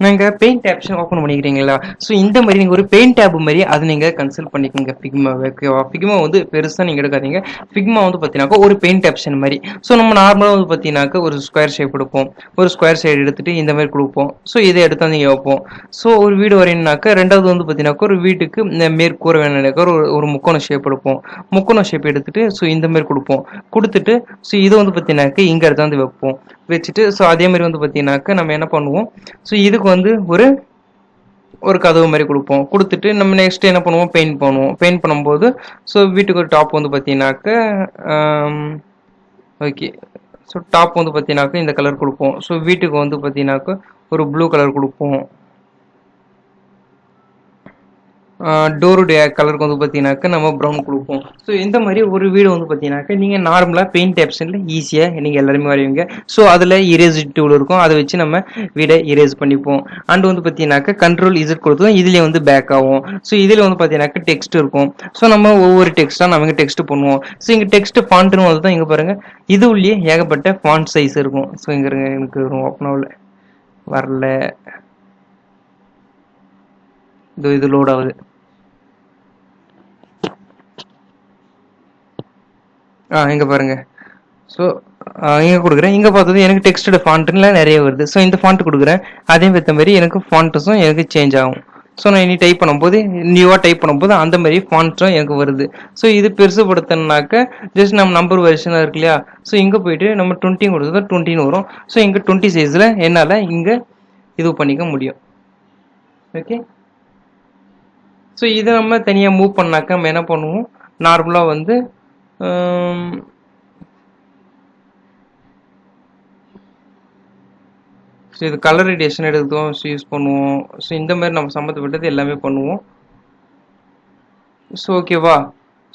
நீங்கள் பெயிண்ட் ஆப்ஷன் ஓப்பன் பண்ணிக்கிறீங்களா? ஸோ இந்த மாதிரி நீங்கள் ஒரு பெயிண்ட் டேப் மாதிரி அதை நீங்கள் கன்சல்ட் பண்ணிக்கோங்க ஃபிக்மா, ஓகேவா? ஃபிக்மா வந்து பெருசாக நீங்கள் எடுக்காதீங்க. ஃபிக்மா வந்து பார்த்தீங்கன்னாக்கா ஒரு பெயிண்ட் ஆப்ஷன் மாதிரி. ஸோ நம்ம நார்மலாக வந்து பார்த்தீங்கன்னாக்கா ஒரு ஸ்கொயர் ஷேப் எடுப்போம், ஒரு ஸ்கொயர் ஷேப் எடுத்துகிட்டு இந்த மாதிரி கொடுப்போம். ஸோ இதை எடுத்து நீங்கள் வைப்போம். ஸோ ஒரு வீடு வரையினாக்கா ரெண்டாவது வந்து பார்த்தீங்கன்னாக்கா ஒரு வீட்டுக்கு மேற்கூரை வேணும்னாக்கா ஒரு முக்கோண ஷேப் எடுப்போம். முக்கோண ஷேப் எடுத்துகிட்டு ஸோ இந்த மாதிரி கொடுத்துட்டு ஸோ இதை வந்து பார்த்தீங்கன்னாக்கா இங்கே எடுத்து வந்து வைப்போம். வச்சுட்டு ஸோ அதே மாதிரி வந்து பார்த்தீங்கன்னாக்கா நம்ம என்ன பண்ணுவோம், ஸோ இதுக்கு வந்து ஒரு கதவு மாதிரி கொடுத்துட்டு நம்ம நெக்ஸ்ட் என்ன பண்ணுவோம், பெயிண்ட் பண்ணும்போது ஸோ வீட்டுக்கு ஒரு டாப் வந்து பார்த்தீங்கன்னாக்கா ஓகே. ஸோ டாப் வந்து பார்த்தீங்கன்னாக்கா இந்த கலர் கொடுப்போம். ஸோ வீட்டுக்கு வந்து பார்த்தீங்கன்னாக்கா ஒரு ப்ளூ கலர் கொடுப்போம். டோருடைய கலருக்கு வந்து பார்த்தீங்கன்னாக்க நம்ம ப்ரௌன் கொடுப்போம். ஸோ இந்த மாதிரி ஒரு வீடு வந்து பார்த்தீங்கன்னாக்க நீங்கள் நார்மலாக பெயிண்ட் ஆப்ஷனில் ஈஸியாக நீங்கள் எல்லாருமே வரைவீங்க. ஸோ அதில் இரேஸ் டூல் இருக்கும், அதை வச்சு நம்ம வீடை இரேஸ் பண்ணிப்போம். அண்ட் வந்து பார்த்தீங்கன்னாக்க கண்ட்ரோல் இசட் கொடுத்தோம், இதுலேயே வந்து பேக் ஆகும். ஸோ இதில் வந்து பார்த்தீங்கன்னாக்க டெக்ஸ்ட் இருக்கும். ஸோ நம்ம ஒவ்வொரு டெக்ஸ்ட்டாக நம்ம இங்கே டெக்ஸ்ட் பண்ணுவோம். ஸோ இங்கே டெக்ஸ்ட் ஃபாண்ட்னு வந்து தான் இங்கே பாருங்கள், இது உள்ளே ஏகப்பட்ட ஃபாண்ட் சைஸ் இருக்கும். ஸோ இங்கே எனக்கு வரும் ஓப்பனாவில் வரல, இது லோட் ஆகுது. இங்கே பாருங்க. ஸோ இங்கே கொடுக்குறேன், இங்கே பார்த்தது எனக்கு டெக்ஸ்டோட ஃபாண்ட்டுலாம் நிறைய வருது. ஸோ இந்த ஃபாண்ட் கொடுக்குறேன், அதே ஏற்ற மாதிரி எனக்கு ஃபாண்ட்ஸும் எனக்கு சேஞ்ச் ஆகும். ஸோ நான் இனி டைப் பண்ணும்போது, நியூவாக டைப் பண்ணும்போது அந்த மாதிரி ஃபாண்ட்ஸும் எனக்கு வருது. ஸோ இது பெருசுப்படுத்தினாக்க ஜஸ்ட் நம்ம நம்பர் வெர்ஷனாக இருக்கு இல்லையா, ஸோ இங்கே போயிட்டு நம்ம 20 கொடுத்தா 20 வரும். ஸோ இங்கே 20 சைஸில் என்னால் இங்கே இது பண்ணிக்க முடியும். ஓகே, ஸோ இதை நம்ம தனியாக மூவ் பண்ணாக்க நம்ம என்ன பண்ணுவோம், நார்மலாக வந்து ஸோ இது கலர் ரேடியேஷன் எடுத்துவோம், யூஸ் பண்ணுவோம். ஸோ இந்த மாதிரி நம்ம சம்மந்தப்பட்டது எல்லாமே பண்ணுவோம். ஸோ ஓகேவா,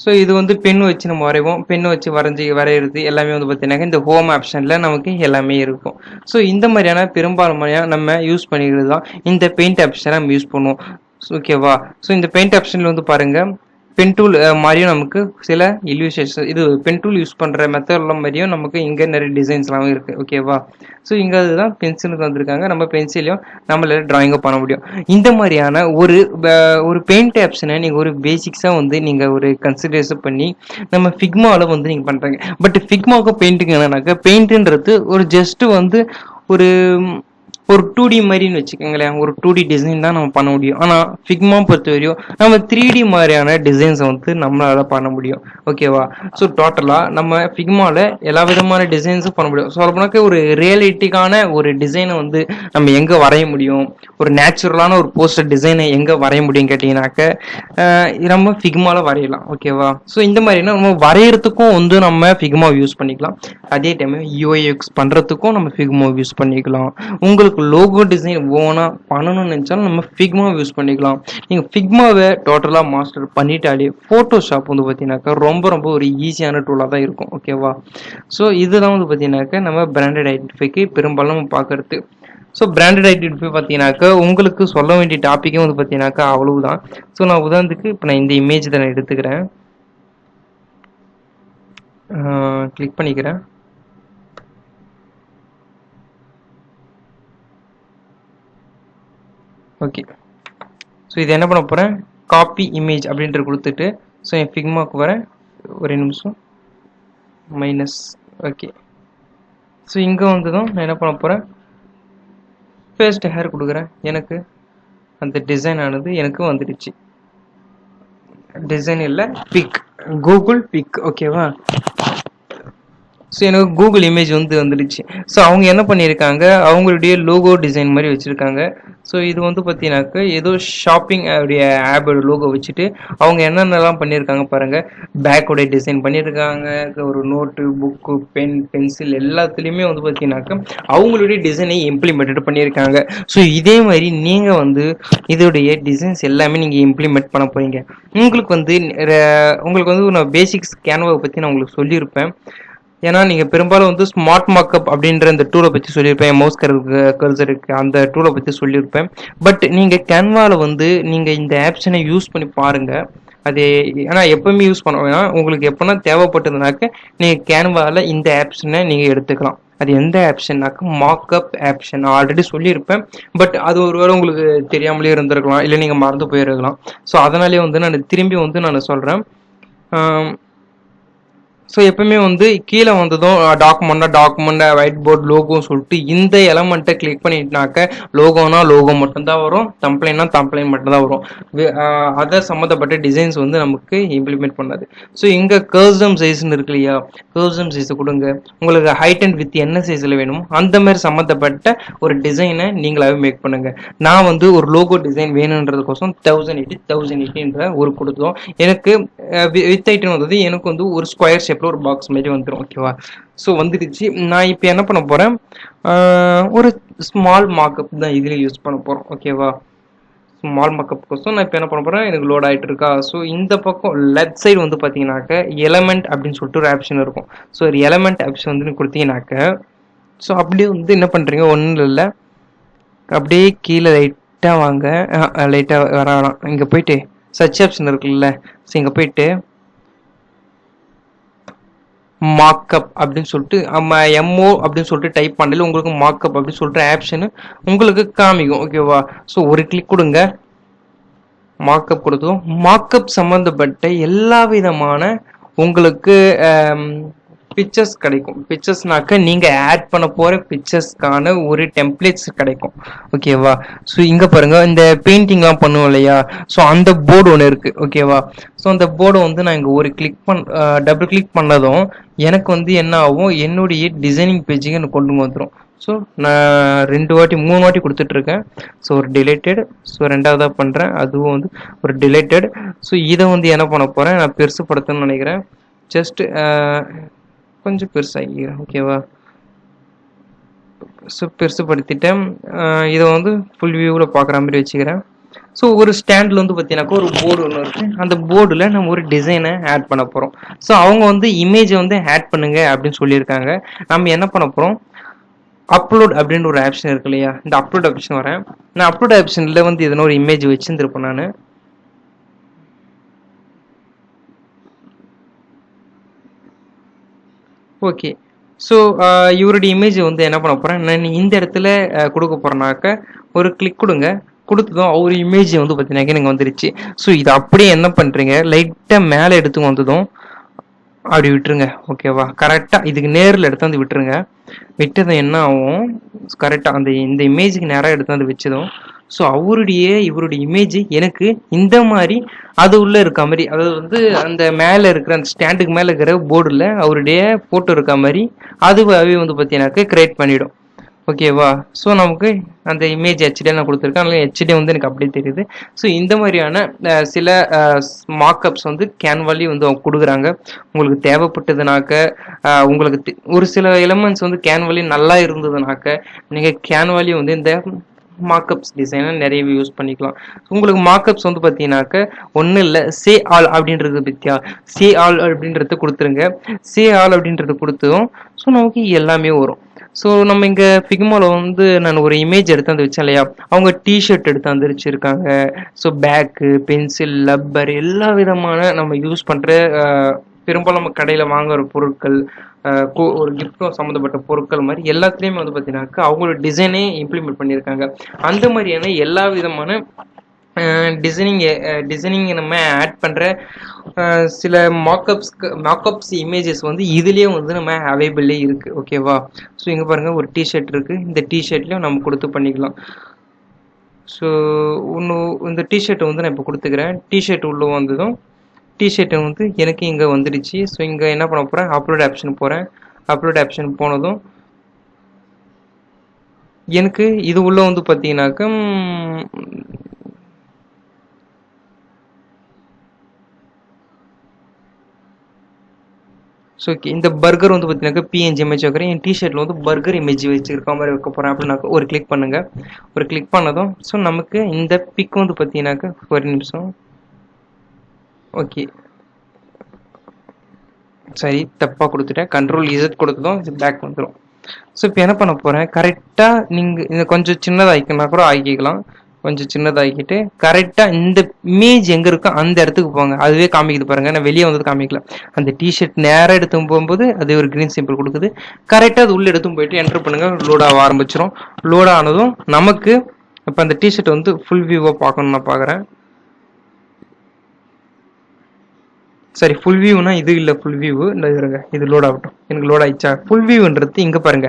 ஸோ இது வந்து பென் வச்சு நம்ம வரைவோம், பென் வச்சு வரைகிறது எல்லாமே வந்து பார்த்தீங்கன்னா இந்த ஹோம் ஆப்ஷனில் நமக்கு எல்லாமே இருக்கும். ஸோ இந்த மாதிரியான பெரும்பான்மையாக நம்ம யூஸ் பண்ணிக்கிறது தான் இந்த பெயிண்ட் ஆப்ஷனை நம்ம யூஸ் பண்ணுவோம். ஓகேவா, ஸோ இந்த பெயிண்ட் ஆப்ஷனில் வந்து பாருங்கள், பென் டூல் மாதிரியும் நமக்கு சில இல்யூஸ்ட்ரேஷன், இது பென் டூல் யூஸ் பண்ணுற மெத்தட்லாம் மாதிரியும் நமக்கு இங்கே நிறைய டிசைன்ஸ்லாம் இருக்குது. ஓகேவா, ஸோ இங்கே அதுதான் பென்சிலுக்கு வந்திருக்காங்க, நம்ம பென்சிலையும் நம்மளால டிராயிங்கும் பண்ண முடியும். இந்த மாதிரியான ஒரு பெயிண்ட் ஆப்ஷனை நீங்கள் ஒரு பேசிக்ஸாக வந்து நீங்கள் ஒரு கன்சிடரேஷன் பண்ணி நம்ம ஃபிக்மாவில் வந்து நீங்கள் பண்ணுறீங்க. பட் ஃபிக்மாவுக்கு பெயிண்ட்டுக்கு என்னன்னாக்கா, பெயிண்ட்டுன்றது ஒரு ஜஸ்ட்டு வந்து ஒரு 2D மாதிரின்னு வச்சுக்கோங்களேன், ஒரு 2D டிசைன் தான் நம்ம பண்ண முடியும். ஆனால் ஃபிக்மா பொறுத்த வரையும் நம்ம 3D மாதிரியான டிசைன்ஸை வந்து நம்மளால பண்ண முடியும். ஓகேவா, ஸோ டோட்டலாக நம்ம ஃபிக்மாவில் எல்லா விதமான டிசைன்ஸும் பண்ண முடியும். சொல்ல போனாக்க ஒரு ரியலிட்டிக்கான ஒரு டிசைனை வந்து நம்ம எங்கே வரைய முடியும், ஒரு நேச்சுரலான ஒரு போஸ்டர் டிசைனை எங்கே வரைய முடியும் கேட்டிங்கனாக்க நம்ம ஃபிக்மாவில் வரையலாம். ஓகேவா, ஸோ இந்த மாதிரினா நம்ம வரைகிறதுக்கும் வந்து நம்ம ஃபிக்மா யூஸ் பண்ணிக்கலாம், அதே டைம் யூஐஎக்ஸ் பண்ணுறதுக்கும் நம்ம ஃபிக்மா யூஸ் பண்ணிக்கலாம். உங்களுக்கு லோகோ டிசைன் ஓனாக பண்ணணும்னு நினச்சாலும் நம்ம ஃபிக்மா யூஸ் பண்ணிக்கலாம். நீங்கள் ஃபிக்மாவை டோட்டலாக மாஸ்டர் பண்ணிட்டாலே ஃபோட்டோஷாப் வந்து பார்த்தீங்கன்னாக்கா ரொம்ப ரொம்ப ஒரு ஈஸியான டூலாக தான் இருக்கும். ஓகேவா, ஸோ இதுதான் வந்து பார்த்தீங்கன்னாக்கா நம்ம பிராண்டட் ஐடென்டிஃபைக்கு பெரும்பாலும் நம்ம பார்க்கறது. ஸோ பிராண்டட் ஐடென்டிஃபை பார்த்தீங்கன்னாக்கா உங்களுக்கு சொல்ல வேண்டிய டாப்பிக்கே வந்து பார்த்தீங்கன்னாக்கா அவ்வளவுதான். ஸோ நான் உதாரணத்துக்கு இப்போ நான் இந்த இமேஜ் தான் நான் எடுத்துக்கிறேன், கிளிக் பண்ணிக்கிறேன். ஓகே, ஸோ இது என்ன பண்ண போகிறேன், காப்பி இமேஜ் அப்படின்ற கொடுத்துட்டு ஸோ என் ஃபிக்மாவுக்கு வரேன், ஒரு நிமிஷம் மைனஸ். ஓகே, ஸோ இங்கே வந்து தான் நான் என்ன பண்ண போகிறேன், பேஸ்ட் ஹேர் கொடுக்குறேன், எனக்கு அந்த டிசைன் ஆனது எனக்கு வந்துடுச்சு. டிசைன் இல்லை, பிக், கூகுள் பிக். ஓகேவா, ஸோ எனக்கு கூகுள் இமேஜ் வந்து வந்துடுச்சு. ஸோ அவங்க என்ன பண்ணியிருக்காங்க, அவங்களுடைய லோகோ டிசைன் மாதிரி வச்சுருக்காங்க. ஸோ இது வந்து பார்த்தீங்கன்னாக்க ஏதோ ஷாப்பிங் உடைய ஆப்போட லோகோ வச்சுட்டு அவங்க என்னென்னலாம் பண்ணியிருக்காங்க பாருங்கள், பேக்கோடைய டிசைன் பண்ணியிருக்காங்க, ஒரு நோட்டு, புக்கு, பென், பென்சில் எல்லாத்துலேயுமே வந்து பார்த்தீங்கன்னாக்க அவங்களுடைய டிசைனை இம்ப்ளிமெண்ட் பண்ணியிருக்காங்க. ஸோ இதே மாதிரி நீங்கள் வந்து இதோடைய டிசைன்ஸ் எல்லாமே நீங்கள் இம்ப்ளிமெண்ட் பண்ண போகிறீங்க. உங்களுக்கு வந்து நான் பேசிக்ஸ் கேன்வாவை பற்றி நான் உங்களுக்கு சொல்லியிருப்பேன். ஏன்னா நீங்கள் பெரும்பாலும் வந்து ஸ்மார்ட் மார்க்அப் அப்படின்ற அந்த டூலை பற்றி சொல்லியிருப்பேன், மவுஸ் கர்சருக்கு அந்த டூலை பற்றி சொல்லியிருப்பேன். பட் நீங்கள் கேன்வாவில் வந்து நீங்கள் இந்த ஆப்ஷனை யூஸ் பண்ணி பாருங்கள். அது ஏன்னா எப்பவுமே யூஸ் பண்ண வேணாம், உங்களுக்கு எப்போனா தேவைப்பட்டதுனாக்க நீங்கள் கேன்வாவில் இந்த ஆப்ஷனை நீங்கள் எடுத்துக்கலாம். அது எந்த ஆப்ஷன்னாக்க மார்க்அப் ஆப்ஷன் ஆல்ரெடி சொல்லியிருப்பேன். பட் அது ஒருவேளை உங்களுக்கு தெரியாமலே இருந்திருக்கலாம், இல்லை நீங்கள் மறந்து போயிருக்கலாம். ஸோ அதனாலே வந்து நான் திரும்பி வந்து நான் சொல்கிறேன். ஸோ எப்பவுமே வந்து கீழே வந்ததும் டாக்குமெண்ட் ஒயிட் போர்ட் லோகோன்னு சொல்லிட்டு இந்த எலமெண்ட்டை கிளிக் பண்ணிட்டுனாக்க லோகோனா லோகோ மட்டும்தான் வரும், தம்ப்ளைன்னா தம்ப்ளைன் மட்டும்தான் வரும். அதை சம்மந்தப்பட்ட டிசைன்ஸ் வந்து நமக்கு இம்ப்ளிமெண்ட் பண்ணாது. ஸோ இங்கே கர்சம் சைஸ்ன்னு இருக்கு இல்லையா, கர்சம் சைஸை கொடுங்க, உங்களுக்கு ஹைட் அண்ட் வித் என்ன சைஸில் வேணுமோ அந்த மாதிரி சம்மந்தப்பட்ட ஒரு டிசைனை நீங்களாவே மேக் பண்ணுங்க. நான் வந்து ஒரு லோகோ டிசைன் வேணுன்றதுக்கோசம் 1080 ஒரு கொடுத்தோம். எனக்கு வித் ஹைட்னு வந்தது, எனக்கு வந்து ஒரு ஸ்கொயர் ஷேப் ஒரு பாக்ஸ் மாதிரி வந்துடும். ஓகேவா, ஸோ வந்துடுச்சு. நான் இப்போ என்ன பண்ண போகிறேன், ஒரு ஸ்மால் மார்க்அப் தான் இதில் யூஸ் பண்ண போகிறோம். ஓகேவா, ஸ்மால் மார்க்அப் கோசம் நான் இப்போ என்ன பண்ண போகிறேன், எனக்கு லோட் ஆகிட்டு இருக்கா. ஸோ இந்த பக்கம் லெஃப்ட் சைடு வந்து பார்த்தீங்கன்னாக்க எலமெண்ட் அப்படின்னு சொல்லிட்டு ஒரு ஆப்ஷன் இருக்கும். ஸோ ஒரு எலமெண்ட் ஆப்ஷன் வந்து நீங்கள் கொடுத்தீங்கன்னாக்க ஸோ அப்படியே வந்து என்ன பண்ணுறீங்க, ஒன்றும் இல்லை, அப்படியே கீழே லைட்டாக வாங்க, லைட்டாக வரலாம். இங்கே போயிட்டு சர்ச் ஆப்ஷன் இருக்குல்ல, ஸோ இங்கே போயிட்டு மார்க்அப் அப்படின்னு சொல்லிட்டு நம்ம எம்ஓ அப்படின்னு சொல்லிட்டு டைப் பண்ணல உங்களுக்கு மார்க்அப் அப்படின்னு சொல்லிட்டு ஆப்ஷன் உங்களுக்கு காமிக்கும். ஓகேவா. ஸோ ஒரு கிளிக் கொடுங்க, மார்க்அப் கொடுத்தோம். மார்க்அப் சம்பந்தப்பட்ட எல்லா விதமான உங்களுக்கு பிக்சர்ஸ் கிடைக்கும். பிக்சர்ஸ்னாக்க நீங்க ஆட் பண்ண போற பிக்சர்ஸ்க்கான ஒரு டெம்ப்ளேட்ஸ் கிடைக்கும். ஓகேவா. ஸோ இங்க பாருங்க, இந்த பெயிண்டிங்லாம் பண்ணுவோம் இல்லையா, ஸோ அந்த போர்டு ஒன்று இருக்கு. ஓகேவா. ஸோ அந்த போர்டை வந்து நான் இங்க ஒரு டபுள் கிளிக் பண்ணதும் எனக்கு வந்து என்ன ஆகும், என்னுடைய டிசைனிங் பேஜுக்கு எனக்கு கொண்டு வந்துடும். ஸோ நான் 2 வாட்டி 3 வாட்டி கொடுத்துட்டு இருக்கேன். ஸோ ஒரு டிலேட்டட், ஸோ 2வதாக பண்ணுறேன், அதுவும் வந்து ஒரு டிலேட்டட். ஸோ இதை வந்து என்ன பண்ண போகிறேன், நான் பெருசுப்படுத்தணும்னு நினைக்கிறேன். ஜஸ்ட் கொஞ்சம் பெருசாகிக்கிறேன். ஓகேவா. ஸோ பெருசுப்படுத்திட்டேன். இதை வந்து ஃபுல் வியூவில் பார்க்குற மாதிரி வச்சுக்கிறேன். ஸோ ஒரு ஸ்டாண்டில் வந்து பார்த்தீங்கன்னாக்கா ஒரு போர்டு ஒன்று இருக்குது. அந்த போர்டில் நம்ம ஒரு டிசைனை ஆட் பண்ண போகிறோம். ஸோ அவங்க வந்து இமேஜை வந்து ஆட் பண்ணுங்க அப்படின்னு சொல்லியிருக்காங்க. நம்ம என்ன பண்ண போகிறோம், அப்லோட் அப்படின்னு ஒரு ஆப்ஷன் இருக்கு இல்லையா, இந்த அப்லோட் ஆப்ஷன் வரேன். நான் அப்லோட் ஆப்ஷனில் வந்து எதனா ஒரு இமேஜ் வச்சுருந்துருப்பேன் நான். ஓகே. ஸோ இவருடைய இமேஜ் வந்து என்ன பண்ண போகிறேன், நான் இந்த இடத்துல கொடுக்க போகிறேன்னாக்க ஒரு கிளிக் கொடுங்க. கொடுத்ததும் அவர் இமேஜ் வந்து பார்த்தீங்கன்னாக்க நீங்கள் வந்துருச்சு. ஸோ இது அப்படியே என்ன பண்ணுறீங்க, லைட்டாக மேலே எடுத்து வந்ததும் அப்படி விட்டுருங்க. ஓகேவா. கரெக்டாக இதுக்கு நேரில் எடுத்து வந்து விட்டுருங்க. விட்டது என்ன ஆகும், கரெக்டாக இந்த இமேஜுக்கு நேராக எடுத்து வந்து வச்சதும் ஸோ இவருடைய இமேஜ் எனக்கு இந்த மாதிரி அது உள்ள இருக்க மாதிரி, அதாவது வந்து அந்த மேலே இருக்கிற அந்த ஸ்டாண்டுக்கு மேலே இருக்கிற போர்டில் அவருடைய ஃபோட்டோ இருக்க மாதிரி அதுவாகவே வந்து பார்த்தீங்கன்னாக்க கிரியேட் பண்ணிவிடும். ஓகேவா. ஸோ நமக்கு அந்த இமேஜ் ஹெச்டியாக நான் கொடுத்துருக்கேன், அதனால ஹெச்டி வந்து எனக்கு அப்படியே தெரியுது. ஸோ இந்த மாதிரியான சில மார்க்அப்ஸ் வந்து கேன்வாலேயும் வந்து அவங்க கொடுக்குறாங்க. உங்களுக்கு தேவைப்பட்டதுனாக்க உங்களுக்கு ஒரு சில எலிமெண்ட்ஸ் வந்து கேன்வாலேயும் நல்லா இருந்ததுனாக்க நீங்கள் கேன்வாலேயும் வந்து இந்த மார்க்அப்ஸ் டிசைனை நிறையவே யூஸ் பண்ணிக்கலாம். உங்களுக்கு மார்க்அப்ஸ் வந்து பார்த்தீங்கன்னாக்க ஒன்றும் இல்லை, சே ஆல் அப்படின்றது பற்றியா, சே ஆல் அப்படின்றது கொடுத்துருங்க. சே ஆல் அப்படின்றது கொடுத்ததும் ஸோ நமக்கு எல்லாமே வரும். ஸோ நம்ம இங்கே ஃபிக்மாவில் வந்து நான் ஒரு இமேஜ் எடுத்து வந்து வச்சேன் இல்லையா, அவங்க டிஷர்ட் எடுத்து வந்து வச்சுருக்காங்க. ஸோ பேக்கு, பென்சில், லப்பர், எல்லா விதமான நம்ம யூஸ் பண்ணுற பெரும்பாலும் நம்ம கடையில் வாங்குற பொருட்கள், ஒரு கிஃப்டும் சம்மந்தப்பட்ட பொருட்கள் மாதிரி எல்லாத்துலேயுமே வந்து பார்த்தீங்கன்னாக்கா அவங்களோட டிசைனே இம்ப்ளிமெண்ட் பண்ணியிருக்காங்க. அந்த மாதிரியான எல்லா விதமான டிசைனிங் நம்ம ஆட் பண்ணுற சில மார்க்அப்ஸ் இமேஜஸ் வந்து இதுலேயே வந்து நம்ம அவைபிளே இருக்குது. ஓகேவா. ஸோ இங்கே பாருங்கள், ஒரு டிஷர்ட் இருக்குது, இந்த டிஷர்ட்லேயும் நம்ம கொடுத்து பண்ணிக்கலாம். ஸோ இந்த டிஷர்ட்டை வந்து நான் இப்போ கொடுத்துக்கிறேன். டிஷர்ட் உள்ளே வந்ததும் டிஷர்ட்டை வந்து எனக்கு இங்கே வந்துடுச்சு. ஸோ இங்கே என்ன பண்ண போகிறேன், அப்லோட் ஆப்ஷன் போகிறேன். அப்லோட் ஆப்ஷன் போனதும் எனக்கு இது உள்ள வந்து பார்த்தீங்கன்னாக்க ஸோ இந்த பர்கர் வந்து பார்த்தீங்கன்னாக்கா பிஎன்ஜி இமேஜ் வைக்கிறேன். என் டிஷர்ட்டில் வந்து பர்கர் இமேஜ் வச்சுருக்க மாதிரி வைக்க போகிறேன் அப்படின்னாக்கா ஒரு கிளிக் பண்ணுங்கள். ஒரு கிளிக் பண்ணதும் ஸோ நமக்கு இந்த பிக் வந்து பார்த்தீங்கன்னாக்கா ஒரு நிமிஷம். ஓகே, சரி, தப்பாக கொடுத்துட்டேன். கண்ட்ரோல் இசட் கொடுத்ததும் இது பேக் வந்துடும். ஸோ இப்போ என்ன பண்ண போகிறேன், கரெக்டாக நீங்கள் இதை கொஞ்சம் சின்னதாகிக்கனா கூட ஆக்கிக்கலாம். கொஞ்சம் சின்னதாகிக்கிட்டு கரெக்டாக இந்த இமேஜ் எங்கே இருக்கோ அந்த இடத்துக்கு போங்க. அதுவே காமிக்குது பாருங்கள், நான் வெளியே வந்தது காமிக்கல. அந்த டிஷர்ட் நேராக எடுத்து போகும்போது அது ஒரு க்ரீன் சிம்பிள் கொடுக்குது. கரெக்டாக அது உள்ளே எடுத்து போயிட்டு என்டர் பண்ணுங்கள், லோட் ஆக ஆரம்பிச்சிடும். லோட் ஆனதும் நமக்கு இப்போ அந்த டிஷர்ட் வந்து ஃபுல் வியூவாக பார்க்கணுன்னு நான் பார்க்குறேன். சரி, ஃபுல் வியூனா இது இல்லை, ஃபுல் வியூ இந்த இருங்க, இது லோட் ஆகட்டும். எனக்கு லோட் ஆயிடுச்சா. ஃபுல் வியூன்றது இங்கே பாருங்க,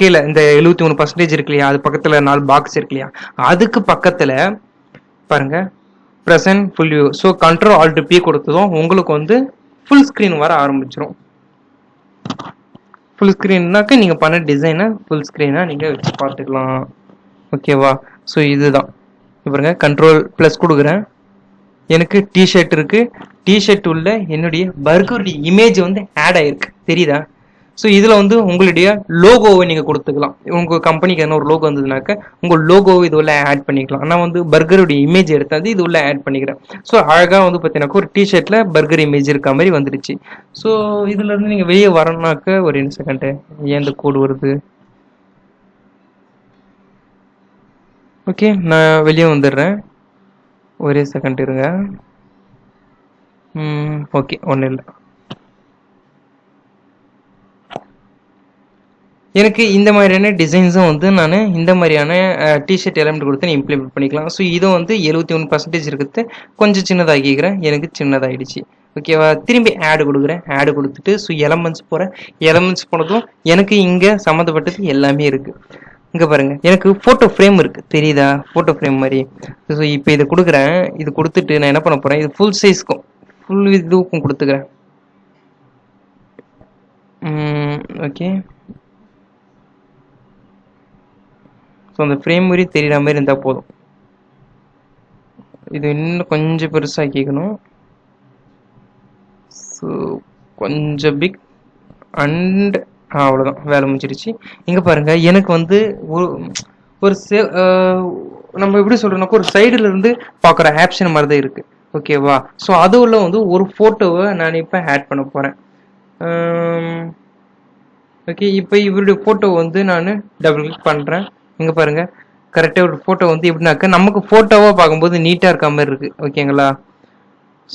கீழே இந்த 73% இருக்கு இல்லையா, அது பக்கத்தில் 4 பாக்ஸ் இருக்கு இல்லையா, அதுக்கு பக்கத்தில் பாருங்க present full view. So control alt P கொடுத்ததும் உங்களுக்கு வந்து ஃபுல் ஸ்க்ரீன் வர ஆரம்பிச்சிடும். ஃபுல் ஸ்க்ரீன்னாக்க நீங்கள் பண்ண டிசைனை ஃபுல் ஸ்க்ரீனாக நீங்கள் வச்சு பார்த்துக்கலாம். ஓகேவா. ஸோ இதுதான் பாருங்க, கண்ட்ரோல் ப்ளஸ் கொடுக்குறேன். எனக்கு டிஷர்ட் இருக்கு, டிஷர்ட் உள்ள என்னுடைய பர்கருடைய இமேஜ் வந்து ஆட் ஆயிருக்கு, தெரியுதா. ஸோ இதில் வந்து உங்களுடைய லோகோவை நீங்கள் கொடுத்துக்கலாம். உங்கள் கம்பெனிக்கு என்ன ஒரு லோகோ வந்ததுனாக்க உங்கள் லோகோவை இது உள்ள ஆட் பண்ணிக்கலாம். நான் வந்து பர்கருடைய இமேஜ் எடுத்தாந்து இது உள்ள ஆட் பண்ணிக்கிறேன். ஸோ அழகாக வந்து பார்த்தீங்கன்னாக்கா ஒரு டிஷர்ட்டில் பர்கர் இமேஜ் இருக்க மாதிரி வந்துடுச்சு. ஸோ இதுலேருந்து நீங்கள் வெளியே வரணுனாக்க ஒரு செகண்டு, ஏன் இந்த கோடு வருது? ஓகே, நான் வெளியே வந்துடுறேன். ஒரே செகண்ட் இருங்க. ஓகே, ஒன்றும் இல்லை. எனக்கு இந்த மாதிரியான டிசைன்ஸும் வந்து நான் இந்த மாதிரியான டிஷர்ட் எலமெண்ட் கொடுத்து நான் இம்ப்ளிமெண்ட் பண்ணிக்கலாம். ஸோ இதை வந்து 71% இருக்கிறது கொஞ்சம் சின்னதாகிக்கிறேன். எனக்கு சின்னதாகிடுச்சு. ஓகேவா? திரும்பி ஆடு கொடுக்குறேன். ஆடு கொடுத்துட்டு ஸோ எலமெண்ட்ஸ் போகிறேன். எலமெண்ட்ஸ் போனதும் எனக்கு இங்கே சம்மந்தப்பட்டது எல்லாமே இருக்குது. இங்கே பாருங்கள், எனக்கு ஃபோட்டோ ஃப்ரேம் இருக்குது, தெரியுதா? ஃபோட்டோ ஃப்ரேம் மாதிரி. ஸோ இப்போ இதை கொடுக்குறேன். இது கொடுத்துட்டு நான் என்ன பண்ண போகிறேன், இது ஃபுல் சைஸ்க்கும் ஃபுல் இதுக்கும் கொடுத்துக்கிறேன். ஓகே, ஸோ அந்த ஃப்ரேம் மாதிரி தெரிகிற மாதிரி இருந்தால் போதும். இது இன்னும் கொஞ்சம் பெருசாக கேட்கணும். ஸோ கொஞ்சம் பிக் அண்ட் அவ்வளோதான், வேலை முடிஞ்சிருச்சு. இங்கே பாருங்கள், எனக்கு வந்து ஒரு ஒரு நம்ம எப்படி சொல்கிறோம்னாக்கா ஒரு சைடில் இருந்து பார்க்குற ஆப்ஷன் மாதிரி தான் இருக்குது. ஓகேவா? ஸோ அது உள்ள வந்து ஒரு ஃபோட்டோவை நான் இப்போ ஆட் பண்ண போகிறேன். ஓகே, இப்போ இவருடைய ஃபோட்டோ வந்து நான் டபுள் கிளிக் பண்ணுறேன். இங்கே பாருங்கள், கரெக்டாக ஒரு ஃபோட்டோ வந்து எப்படின்னாக்க நமக்கு ஃபோட்டோவாக பார்க்கும்போது நீட்டாக இருக்க மாதிரி இருக்குது. ஓகேங்களா?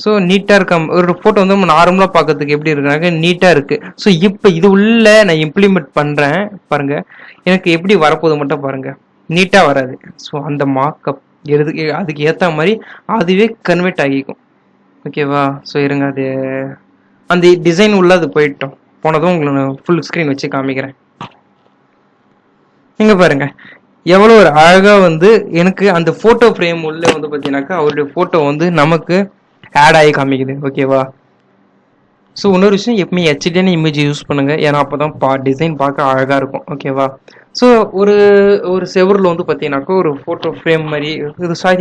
ஸோ நீட்டாக இருக்க ஒரு ஃபோட்டோ வந்து நம்ம நார்மலாக பார்க்கறதுக்கு எப்படி இருக்குனாக்க நீட்டாக இருக்குது. ஸோ இப்போ இது உள்ள நான் இம்ப்ளிமெண்ட் பண்ணுறேன். பாருங்கள், எனக்கு எப்படி வரப்போகுது மட்டும் பாருங்கள். நீட்டாக வராது. ஸோ அந்த மார்க்கப் அதுக்கு ஏற்ற மாதிரி அதுவே கன்வெர்ட் ஆகிக்கும். ஓகேவா? ஸோ இருங்க, அது அந்த டிசைன் உள்ள அது போயிட்டோம். போனதும் உங்களுக்கு நான் ஃபுல் ஸ்க்ரீன் வச்சு காமிக்கிறேன். இங்கே பாருங்க, எவ்வளோ ஒரு அழகாக வந்து எனக்கு அந்த ஃபோட்டோ ஃப்ரேம் உள்ள வந்து பார்த்தீங்கன்னாக்கா அவருடைய ஃபோட்டோ வந்து நமக்கு ஆட் ஆகி காமிக்குது. ஓகேவா? ஸோ இன்னொரு விஷயம், எப்பவுமே ஹெச்டியான இமேஜ் யூஸ் பண்ணுங்க. ஏன்னா அப்போ தான் டிசைன் பார்க்க அழகாக இருக்கும். ஓகேவா? ஸோ ஒரு ஒரு செவரில் வந்து பார்த்தீங்கன்னாக்கா ஒரு ஃபோட்டோ ஃப்ரேம் மாதிரி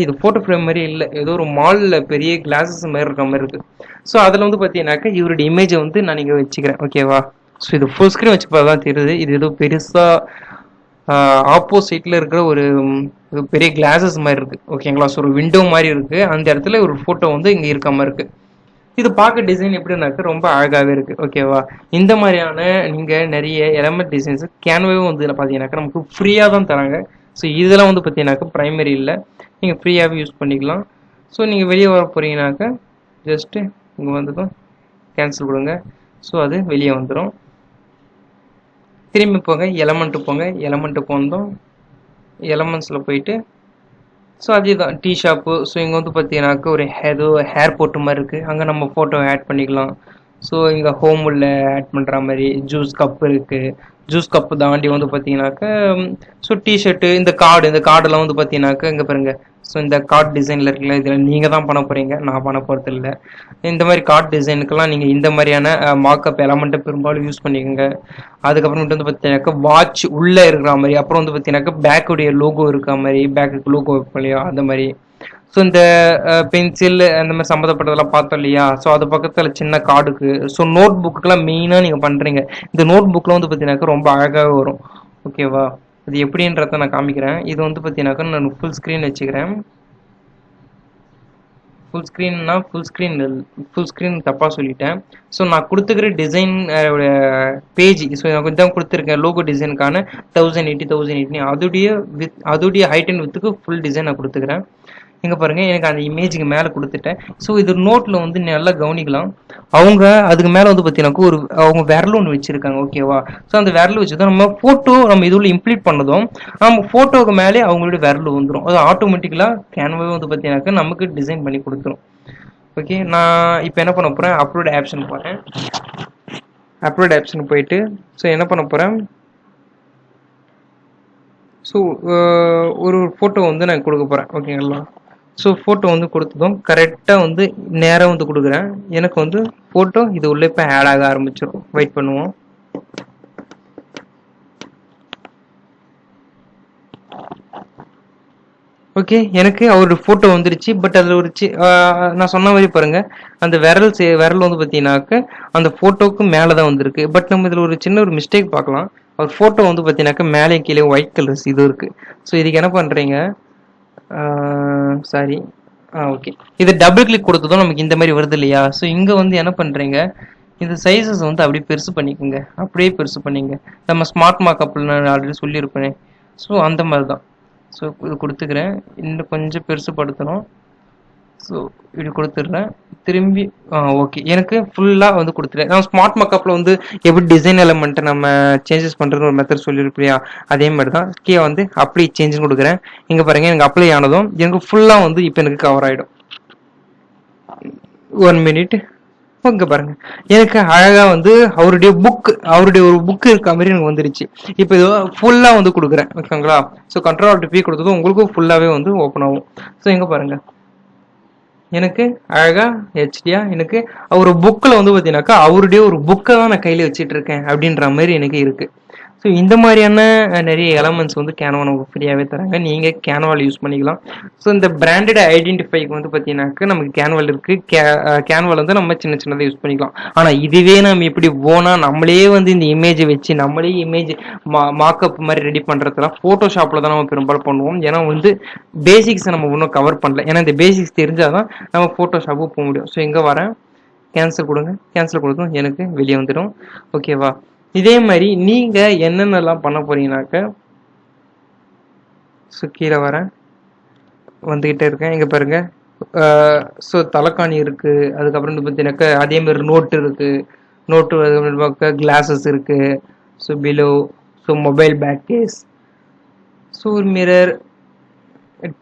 இது ஃபோட்டோ ஃப்ரேம் மாதிரி இல்லை, ஏதோ ஒரு மாலில் பெரிய கிளாஸஸ் மாதிரி இருக்க மாதிரி இருக்குது. ஸோ அதில் வந்து பார்த்தீங்கன்னாக்கா இவருடைய இமேஜை வந்து நான் இங்கே வச்சுக்கிறேன். ஓகேவா? ஸோ இது ஃபுல் ஸ்க்ரீன் வச்சு பார்த்தா தான் தெரியுது. இது ஏதோ பெருசாக ஆப்போசிட்டில் இருக்கிற ஒரு பெரிய கிளாஸஸ் மாதிரி இருக்குது. ஓகேங்களா? ஸோ ஒரு விண்டோ மாதிரி இருக்குது. அந்த இடத்துல ஒரு ஃபோட்டோ வந்து இங்கே இருக்க மாதிரி இருக்குது. இது பார்க்க டிசைன் எப்படின்னாக்க ரொம்ப அழகாகவே இருக்குது. ஓகேவா? இந்த மாதிரியான நீங்கள் நிறைய எலமெண்ட் டிசைன்ஸ் கேன்வாவும் வந்து இதில் பார்த்தீங்கன்னாக்கா நமக்கு ஃப்ரீயாக தான் தராங்க. ஸோ இதெல்லாம் வந்து பார்த்தீங்கன்னாக்கா ப்ரைமரி இல்லை, நீங்கள் ஃப்ரீயாகவே யூஸ் பண்ணிக்கலாம். ஸோ நீங்கள் வெளியே வர போகிறீங்கனாக்கா ஜஸ்ட்டு இங்கே வந்ததும் கேன்சல் கொடுங்க. ஸோ அது வெளியே வந்துடும். திரும்பி போங்க, எலமெண்ட்டு போனதும் எலமெண்ட்ஸில் போயிட்டு ஸோ அதுதான் டீ ஷாப்பு. ஸோ இங்கே வந்து பார்த்தீங்கன்னாக்கா ஒரு ஏதோ ஹேர் போட்டு மாதிரி இருக்குது, அங்கே நம்ம ஃபோட்டோ ஆட் பண்ணிக்கலாம். ஸோ இங்கே ஹோம் உள்ள ஆட் பண்ணுற மாதிரி ஜூஸ் கப்பு இருக்குது. ஜூஸ் கப்பு தாண்டி வந்து பார்த்தீங்கன்னாக்கா ஸோ டிஷர்ட்டு, இந்த கார்டெல்லாம் வந்து பார்த்தீங்கன்னாக்கா இங்கே பாருங்க. ஸோ இந்த கார்டு டிசைனில் இருக்குல்ல, இதில் நீங்கள் தான் பண்ண போகிறீங்க, நான் பண்ண போகிறது இல்லை. இந்த மாதிரி கார்டு டிசைனுக்கெல்லாம் நீங்கள் இந்த மாதிரியான மார்க்அப் எலமெண்ட்டை பெரும்பாலும் யூஸ் பண்ணிக்கோங்க. அதுக்கப்புறமேட்டு வந்து பார்த்தீங்கன்னாக்கா வாட்ச் உள்ளே இருக்கிற மாதிரி, அப்புறம் வந்து பார்த்தீங்கன்னாக்கா பேக்குடைய லோகோ இருக்கிற மாதிரி, பேக்குக்கு லோகோ வைப்போம் இல்லையா, அந்த மாதிரி. ஸோ இந்த பென்சில் அந்த மாதிரி சம்மந்தப்பட்டதெல்லாம் பார்த்தோம் இல்லையா, ஸோ அது பக்கத்தில் சின்ன கார்டுக்கு, ஸோ நோட் புக்குக்கெல்லாம் மெயினாக நீங்கள் பண்ணுறீங்க. இந்த நோட் புக்கில் வந்து பார்த்தீங்கன்னாக்கா ரொம்ப அழகாகவே வரும். ஓகேவா? அது எப்படின்றத நான் காமிக்கிறேன். இது வந்து பார்த்தீங்கன்னாக்கா நான் ஃபுல் ஸ்க்ரீன் வச்சுக்கிறேன். ஃபுல் ஸ்க்ரீன் தப்பாக சொல்லிட்டேன். ஸோ நான் கொடுத்துக்கிற டிசைன் பேஜ், ஸோ நான் தான் கொடுத்துருக்கேன் லோகோ டிசைனுக்கான 1080 அதோடைய ஹைட் அண்ட் வித்துக்கு ஃபுல் டிசைன் நான் கொடுத்துக்கிறேன். இங்கே பாருங்கள், எனக்கு அந்த இமேஜுக்கு மேலே கொடுத்துட்டேன். ஸோ இது நோட்டில் வந்து நல்லா கவனிக்கலாம். அவங்க அதுக்கு மேலே வந்து பார்த்தீங்கன்னாக்கா அவங்க விரல் ஒன்று வச்சுருக்காங்க. ஓகேவா? ஸோ அந்த விரல் வச்சு தான் நம்ம ஃபோட்டோ நம்ம இதுல இம்ப்ளீட் பண்ணதும் நம்ம ஃபோட்டோவுக்கு மேலே அவங்களுடைய விரல் வந்துடும். அது ஆட்டோமேட்டிக்கலாக கேன்வாவே வந்து பார்த்தீங்கன்னாக்கா நமக்கு டிசைன் பண்ணி கொடுத்துரும். ஓகே, நான் இப்போ என்ன பண்ண போகிறேன், அப்லோட் ஆப்ஷன் போகிறேன். அப்லோட் ஆப்ஷன் போயிட்டு ஸோ என்ன பண்ண போகிறேன், ஸோ ஒரு ஃபோட்டோ வந்து நான் கொடுக்க போகிறேன். ஓகேங்களா? ஸோ ஃபோட்டோ வந்து கொடுத்ததும் கரெக்டாக வந்து நேராக வந்து கொடுக்குறேன். எனக்கு வந்து ஃபோட்டோ இது உள்ளே இப்போ ஆட் ஆக ஆரம்பிச்சிடும். வெயிட் பண்ணுவோம். ஓகே, எனக்கு அவரோட ஃபோட்டோ வந்துருச்சு. பட் அதில் ஒரு நான் சொன்ன மாதிரி பாருங்க, அந்த விரல் வந்து பார்த்தீங்கன்னாக்க அந்த ஃபோட்டோவுக்கு மேலே தான் வந்திருக்கு. பட் நம்ம இதில் ஒரு சின்ன ஒரு மிஸ்டேக் பார்க்கலாம். அவர் ஃபோட்டோ வந்து பார்த்தீங்கன்னாக்க மேலே கீழே ஒயிட் கலர்ஸ் இது இருக்குது. ஸோ இதுக்கு என்ன பண்ணுறீங்க, சாரி, ஓகே, இது டபுள் கிளிக் கொடுத்ததும் நமக்கு இந்த மாதிரி வருது இல்லையா? ஸோ இங்கே வந்து என்ன பண்ணுறீங்க, இந்த சைஸஸ் வந்து அப்படியே பெருசு பண்ணிக்கோங்க, அப்படியே பெருசு பண்ணிங்க. நம்ம ஸ்மார்ட் மார்க்அப்பில் நான் ஆல்ரெடி சொல்லியிருப்பேனே, ஸோ அந்த மாதிரி தான். ஸோ இது கொடுத்துக்கிறேன், இன்னும் கொஞ்சம் பெருசுப்படுத்தணும். ஸோ இப்படி கொடுத்துட்றேன், திரும்பி ஓகே, எனக்கு ஃபுல்லாக வந்து கொடுத்துட்டேன். நான் ஸ்மார்ட் மார்க்அப்பில் வந்து எப்படி டிசைன் எலமெண்ட்டை நம்ம சேஞ்சஸ் பண்ணுறதுன்னு ஒரு மெத்தட் சொல்லியிருப்பியா, அதே மாதிரி தான் கீழே வந்து அப்ளை சேஞ்சுன்னு கொடுக்குறேன். இங்கே பாருங்கள், எனக்கு அப்ளை ஆனதும் எனக்கு ஃபுல்லாக வந்து இப்போ எனக்கு கவர் ஆகிடும். 1 மினிட். இங்க பாருங்க, எனக்கு அழகா வந்து அவருடைய ஒரு புக் இருக்க மாதிரி எனக்கு வந்துருச்சு. இப்போ இது ஃபுல்லா வந்து கொடுக்குறேன், ஓகேங்களா? ஸோ Ctrl+P கொடுத்ததும் உங்களுக்கும் ஃபுல்லாவே வந்து ஓப்பன் ஆகும். ஸோ எங்க பாருங்க, எனக்கு அழகா ஹெச்டியா எனக்கு அவர் புக்கில் வந்து பார்த்தீங்கன்னாக்கா அவருடைய ஒரு புக்கை தான் நான் கையில் வச்சுட்டு இருக்கேன் அப்படின்ற மாதிரி எனக்கு இருக்கு. ஸோ இந்த மாதிரியான நிறைய எலமெண்ட்ஸ் வந்து கேன்வா நமக்கு ஃப்ரீயாகவே தராங்க, நீங்கள் கேன்வால் யூஸ் பண்ணிக்கலாம். ஸோ இந்த பிராண்டட் ஐடென்டிஃபைக்கு வந்து பார்த்தீங்கன்னாக்கா நமக்கு கேன்வால் இருக்குது. கேன்வால் வந்து நம்ம சின்ன சின்னதாக யூஸ் பண்ணிக்கலாம். ஆனால் இதுவே நம்ம இப்படி போனால் நம்மளே வந்து இந்த இமேஜை வச்சு நம்மளே இமேஜ் மார்க்அப் மாதிரி ரெடி பண்ணுறதுலாம் ஃபோட்டோஷாப்பில் தான் நம்ம பெரும்பாலும் பண்ணுவோம். ஏன்னா வந்து பேசிக்ஸை நம்ம இன்னும் கவர் பண்ணல. ஏன்னா இந்த பேசிக்ஸ் தெரிஞ்சால் தான் நம்ம ஃபோட்டோஷாப்புக்கு போக முடியும். ஸோ இங்கே வரேன், கேன்சல் கொடுங்க, கேன்சல் கொடுத்தோம் எனக்கு வெளியே வந்துடும். ஓகேவா? இதே மாதிரி நீங்க என்னென்னலாம் பண்ண போறீங்கன்னாக்க, ஸோ கீழே வரேன், வந்துகிட்டே இருக்கேன். இங்க பாருங்க, ஸோ தலைக்காணி இருக்கு, அதுக்கப்புறம் வந்து பார்த்தீங்கன்னாக்கா அதே மாதிரி நோட்டு இருக்கு, நோட்டு கிளாஸஸ் இருக்கு, so below, so mobile back case, so ஒரு mirror,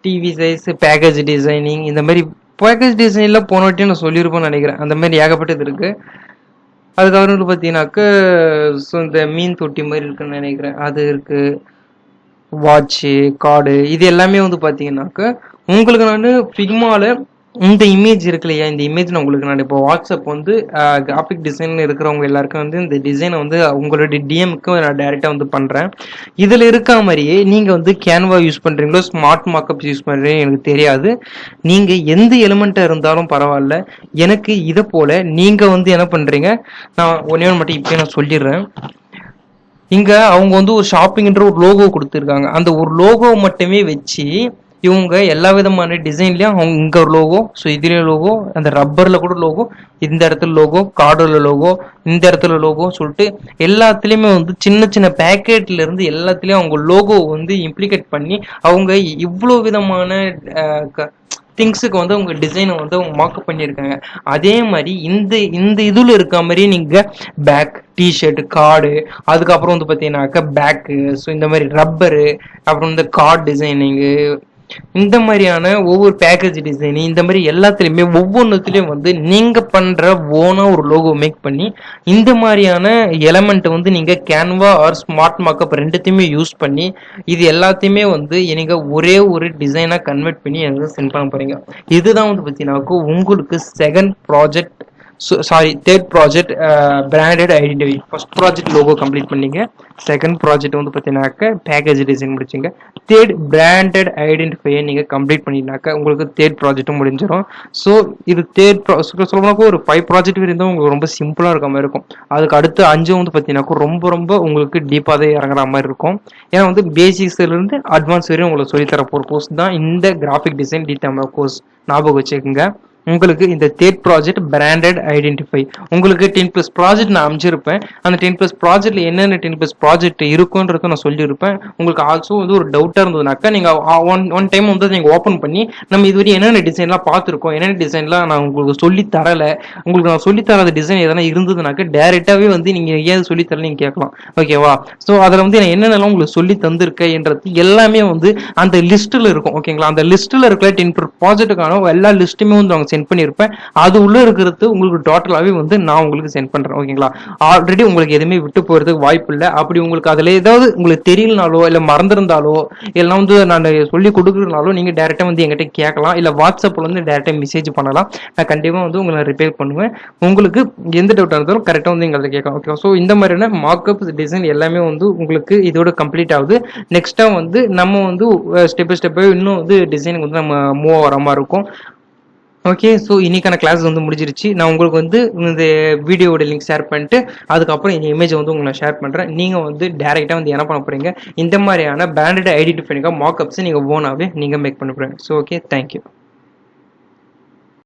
TV size, package designing, இந்த மாதிரி பேக்கேஜ் டிசைன்லாம் போன வாட்டி நான் சொல்லியிருப்பேன்னு நினைக்கிறேன். அந்த மாதிரி ஏகப்பட்டது இருக்கு. அதுக்கப்புறம் வந்து பார்த்தீங்கன்னாக்க ஸோ இந்த மீன் தொட்டி மாதிரி இருக்குன்னு நினைக்கிறேன், அது இருக்கு. வாட்சு, கார்டு, இது எல்லாமே வந்து பார்த்தீங்கன்னாக்க உங்களுக்கு நான் ஃபிக்மாவில் இந்த இமேஜ் இருக்கு இல்லையா, இந்த இமேஜ் நான் உங்களுக்கு நான் இப்போ வாட்ஸ்அப் வந்து கிராஃபிக் டிசைன் இருக்கிறவங்க எல்லாருக்கும் வந்து இந்த டிசைனை வந்து உங்களுடைய டிஎம்க்கு நான் டைரெக்டாக வந்து பண்ணுறேன். இதில் இருக்க மாதிரியே நீங்கள் வந்து கேன்வா யூஸ் பண்ணுறீங்களோ ஸ்மார்ட் மார்க்அப் யூஸ் பண்ணுறீங்க எனக்கு தெரியாது. நீங்கள் எந்த எலிமெண்ட்டாக இருந்தாலும் பரவாயில்ல, எனக்கு இதை போல் நீங்கள் வந்து என்ன பண்ணுறீங்க, நான் ஒன்றே ஒன்று மட்டும் இப்போ நான் சொல்லிடுறேன். இங்க அவங்க வந்து ஒரு ஷாப்பிங்ன்ற ஒரு லோகோ கொடுத்துருக்காங்க. அந்த ஒரு லோகோ மட்டுமே வச்சு இவங்க எல்லா விதமான டிசைன்லயும் அவங்க இங்க ஒரு லோகோ, ஸோ இதுலயும் லோகோ, அந்த ரப்பர்ல கூட லோகோ, இந்த இடத்துல லோகோ, கார்டுல லோகோ, இந்த இடத்துல லோகோ சொல்லிட்டு எல்லாத்துலயுமே வந்து சின்ன சின்ன பேக்கெட்ல இருந்து எல்லாத்துலயும் அவங்க லோகோ வந்து இம்ப்ளிகேட் பண்ணி அவங்க இவ்வளவு விதமான திங்ஸுக்கு வந்து அவங்க டிசைனை வந்து அவங்க மார்க்அப் பண்ணியிருக்காங்க. அதே மாதிரி இந்த இதுல இருக்க மாதிரி நீங்க பேக், டிஷர்ட், கார்டு, அதுக்கப்புறம் வந்து பார்த்தீங்கன்னாக்கா பேக்கு, ஸோ இந்த மாதிரி ரப்பரு, அப்புறம் இந்த கார்டு டிசைனிங்கு, இந்த மாதிரியான ஒவ்வொரு பேக்கேஜ் டிசைனு, இந்த மாதிரி எல்லாத்துலேயுமே ஒவ்வொன்றுத்துலேயும் வந்து நீங்கள் பண்ணுற ஓனாக ஒரு லோகோ மேக் பண்ணி இந்த மாதிரியான எலமெண்ட்டை வந்து நீங்கள் கேன்வா ஆர் ஸ்மார்ட் மார்க்அப் ரெண்டுத்தையுமே யூஸ் பண்ணி இது எல்லாத்தையுமே வந்து நீங்கள் ஒரே ஒரு டிசைனாக கன்வெர்ட் பண்ணி எனக்கு சென்ட் பண்ண போகிறீங்க. இதுதான் வந்து பார்த்தீங்கன்னாக்கா உங்களுக்கு second project, third project branded identify. First project logo complete பண்ணீங்க, செகண்ட் ப்ராஜெக்ட் வந்து பார்த்தீங்கன்னாக்க பேக்கேஜ் டிசைன் முடிச்சிங்க, தேர்ட் பிராண்டட் ஐடென்டிஃபையை நீங்கள் கம்ப்ளீட் பண்ணினாக்க உங்களுக்கு தேர்ட் ப்ராஜெக்ட்டும் முடிஞ்சிடும். ஸோ இது சொல்லணும்னாக்கா ஒரு 5 ப்ராஜெக்ட் இருந்தால் உங்களுக்கு ரொம்ப சிம்பிளாக இருக்க மாதிரி இருக்கும். அதுக்கு அடுத்து 5 வந்து பார்த்தீங்கன்னாக்கா ரொம்ப உங்களுக்கு டீப்பாக தான் இறங்குற மாதிரி இருக்கும். ஏன்னா வந்து பேசிக்ஸ்லேருந்து அட்வான்ஸ் வரையும் உங்களுக்கு சொல்லித்தர போகிற கோர்ஸ் தான் இந்த கிராஃபிக் டிசைன் டிடிஎம்எல் கோர்ஸ். ஞாபகம் வச்சுக்கோங்க. உங்களுக்கு இந்த தேர்ட் ப்ராஜெக்ட் பிராண்டட் ஐடென்டிஃபை உங்களுக்கு 10+ ப்ராஜெக்ட் நான் அமைச்சிருப்பேன். அந்த 10+ ப்ராஜெக்ட்ல என்னென்ன 10+ ப்ராஜெக்ட் இருக்குன்றத நான் சொல்லியிருப்பேன். உங்களுக்கு ஆல்சோ வந்து ஒரு டவுட்டா இருந்ததுனாக்கா நீங்க ஒன் டைம் வந்து நீங்க ஓப்பன் பண்ணி நம்ம இதுவரை என்னென்ன டிசைன்லாம் பார்த்துருக்கோம், என்னென்ன டிசைன்லாம் நான் உங்களுக்கு சொல்லி தரல, உங்களுக்கு நான் சொல்லி தராத டிசைன் எதனா இருந்ததுனாக்கா டைரெக்டாவே வந்து நீங்க ஏன் சொல்லி தரல நீங்க கேட்கலாம். ஓகேவா? ஸோ அதில் வந்து நான் என்னென்னலாம் உங்களுக்கு சொல்லி தந்திருக்கேன்றது எல்லாமே வந்து அந்த லிஸ்ட்ல இருக்கும். ஓகேங்களா? அந்த லிஸ்ட்ல இருக்கிற 10 ப்ராஜெக்ட்டுக்கான எல்லா லிஸ்ட்டுமே வந்து அவங்க சென்ட் பண்ணியிருப்பேன். அது உள்ள இருக்கிறது உங்களுக்கு டோட்டலாகவே வந்து நான் உங்களுக்கு சென்ட் பண்ணுறேன். ஓகேங்களா? ஆல்ரெடி உங்களுக்கு எதுவுமே விட்டு போகிறதுக்கு வாய்ப்பு இல்லை. அப்படி உங்களுக்கு அதில் ஏதாவது உங்களுக்கு தெரியலனாலோ இல்லை மறந்துருந்தாலோ இல்லைனா வந்து நான் சொல்லி கொடுக்குறதுனாலோ நீங்கள் டேரெக்டாக வந்து எங்கிட்ட கேட்கலாம். இல்லை வாட்ஸ்அப்பில் வந்து டேரெக்டாக மெசேஜ் பண்ணலாம். நான் கண்டிப்பாக வந்து உங்களை ரிப்ளை பண்ணுவேன். உங்களுக்கு எந்த டவுட்டாக இருந்தாலும் கரெக்டாக வந்து எங்கள்கிட்ட கேட்கலாம். ஓகே, ஸோ இந்த மாதிரியான மார்க்அப் டிசைன் எல்லாமே வந்து உங்களுக்கு இதோட கம்ப்ளீட் ஆகுது. நெக்ஸ்ட்டாக வந்து நம்ம வந்து ஸ்டெப் பை ஸ்டெப்பாக இன்னும் வந்து டிசைனுக்கு வந்து நம்ம மூவ் ஆகிற மாதிரி இருக்கும். ஓகே, ஸோ இன்னைக்கான கிளாஸ் வந்து முடிஞ்சிருச்சு. நான் உங்களுக்கு வந்து இந்த வீடியோட லிங்க் ஷேர் பண்ணிட்டு அதுக்கப்புறம் இந்த இமேஜை வந்து உங்களை ஷேர் பண்ணுறேன். நீங்கள் வந்து டேரெக்டாக வந்து என்ன பண்ண போகிறீங்க, இந்த மாதிரியான பிராண்டட் ஐடென்டிஃபைங்க மார்க்அப்ஸை நீங்கள் ஓனாகவே நீங்கள் மேக் பண்ண போகிறீங்க. So okay, thank you.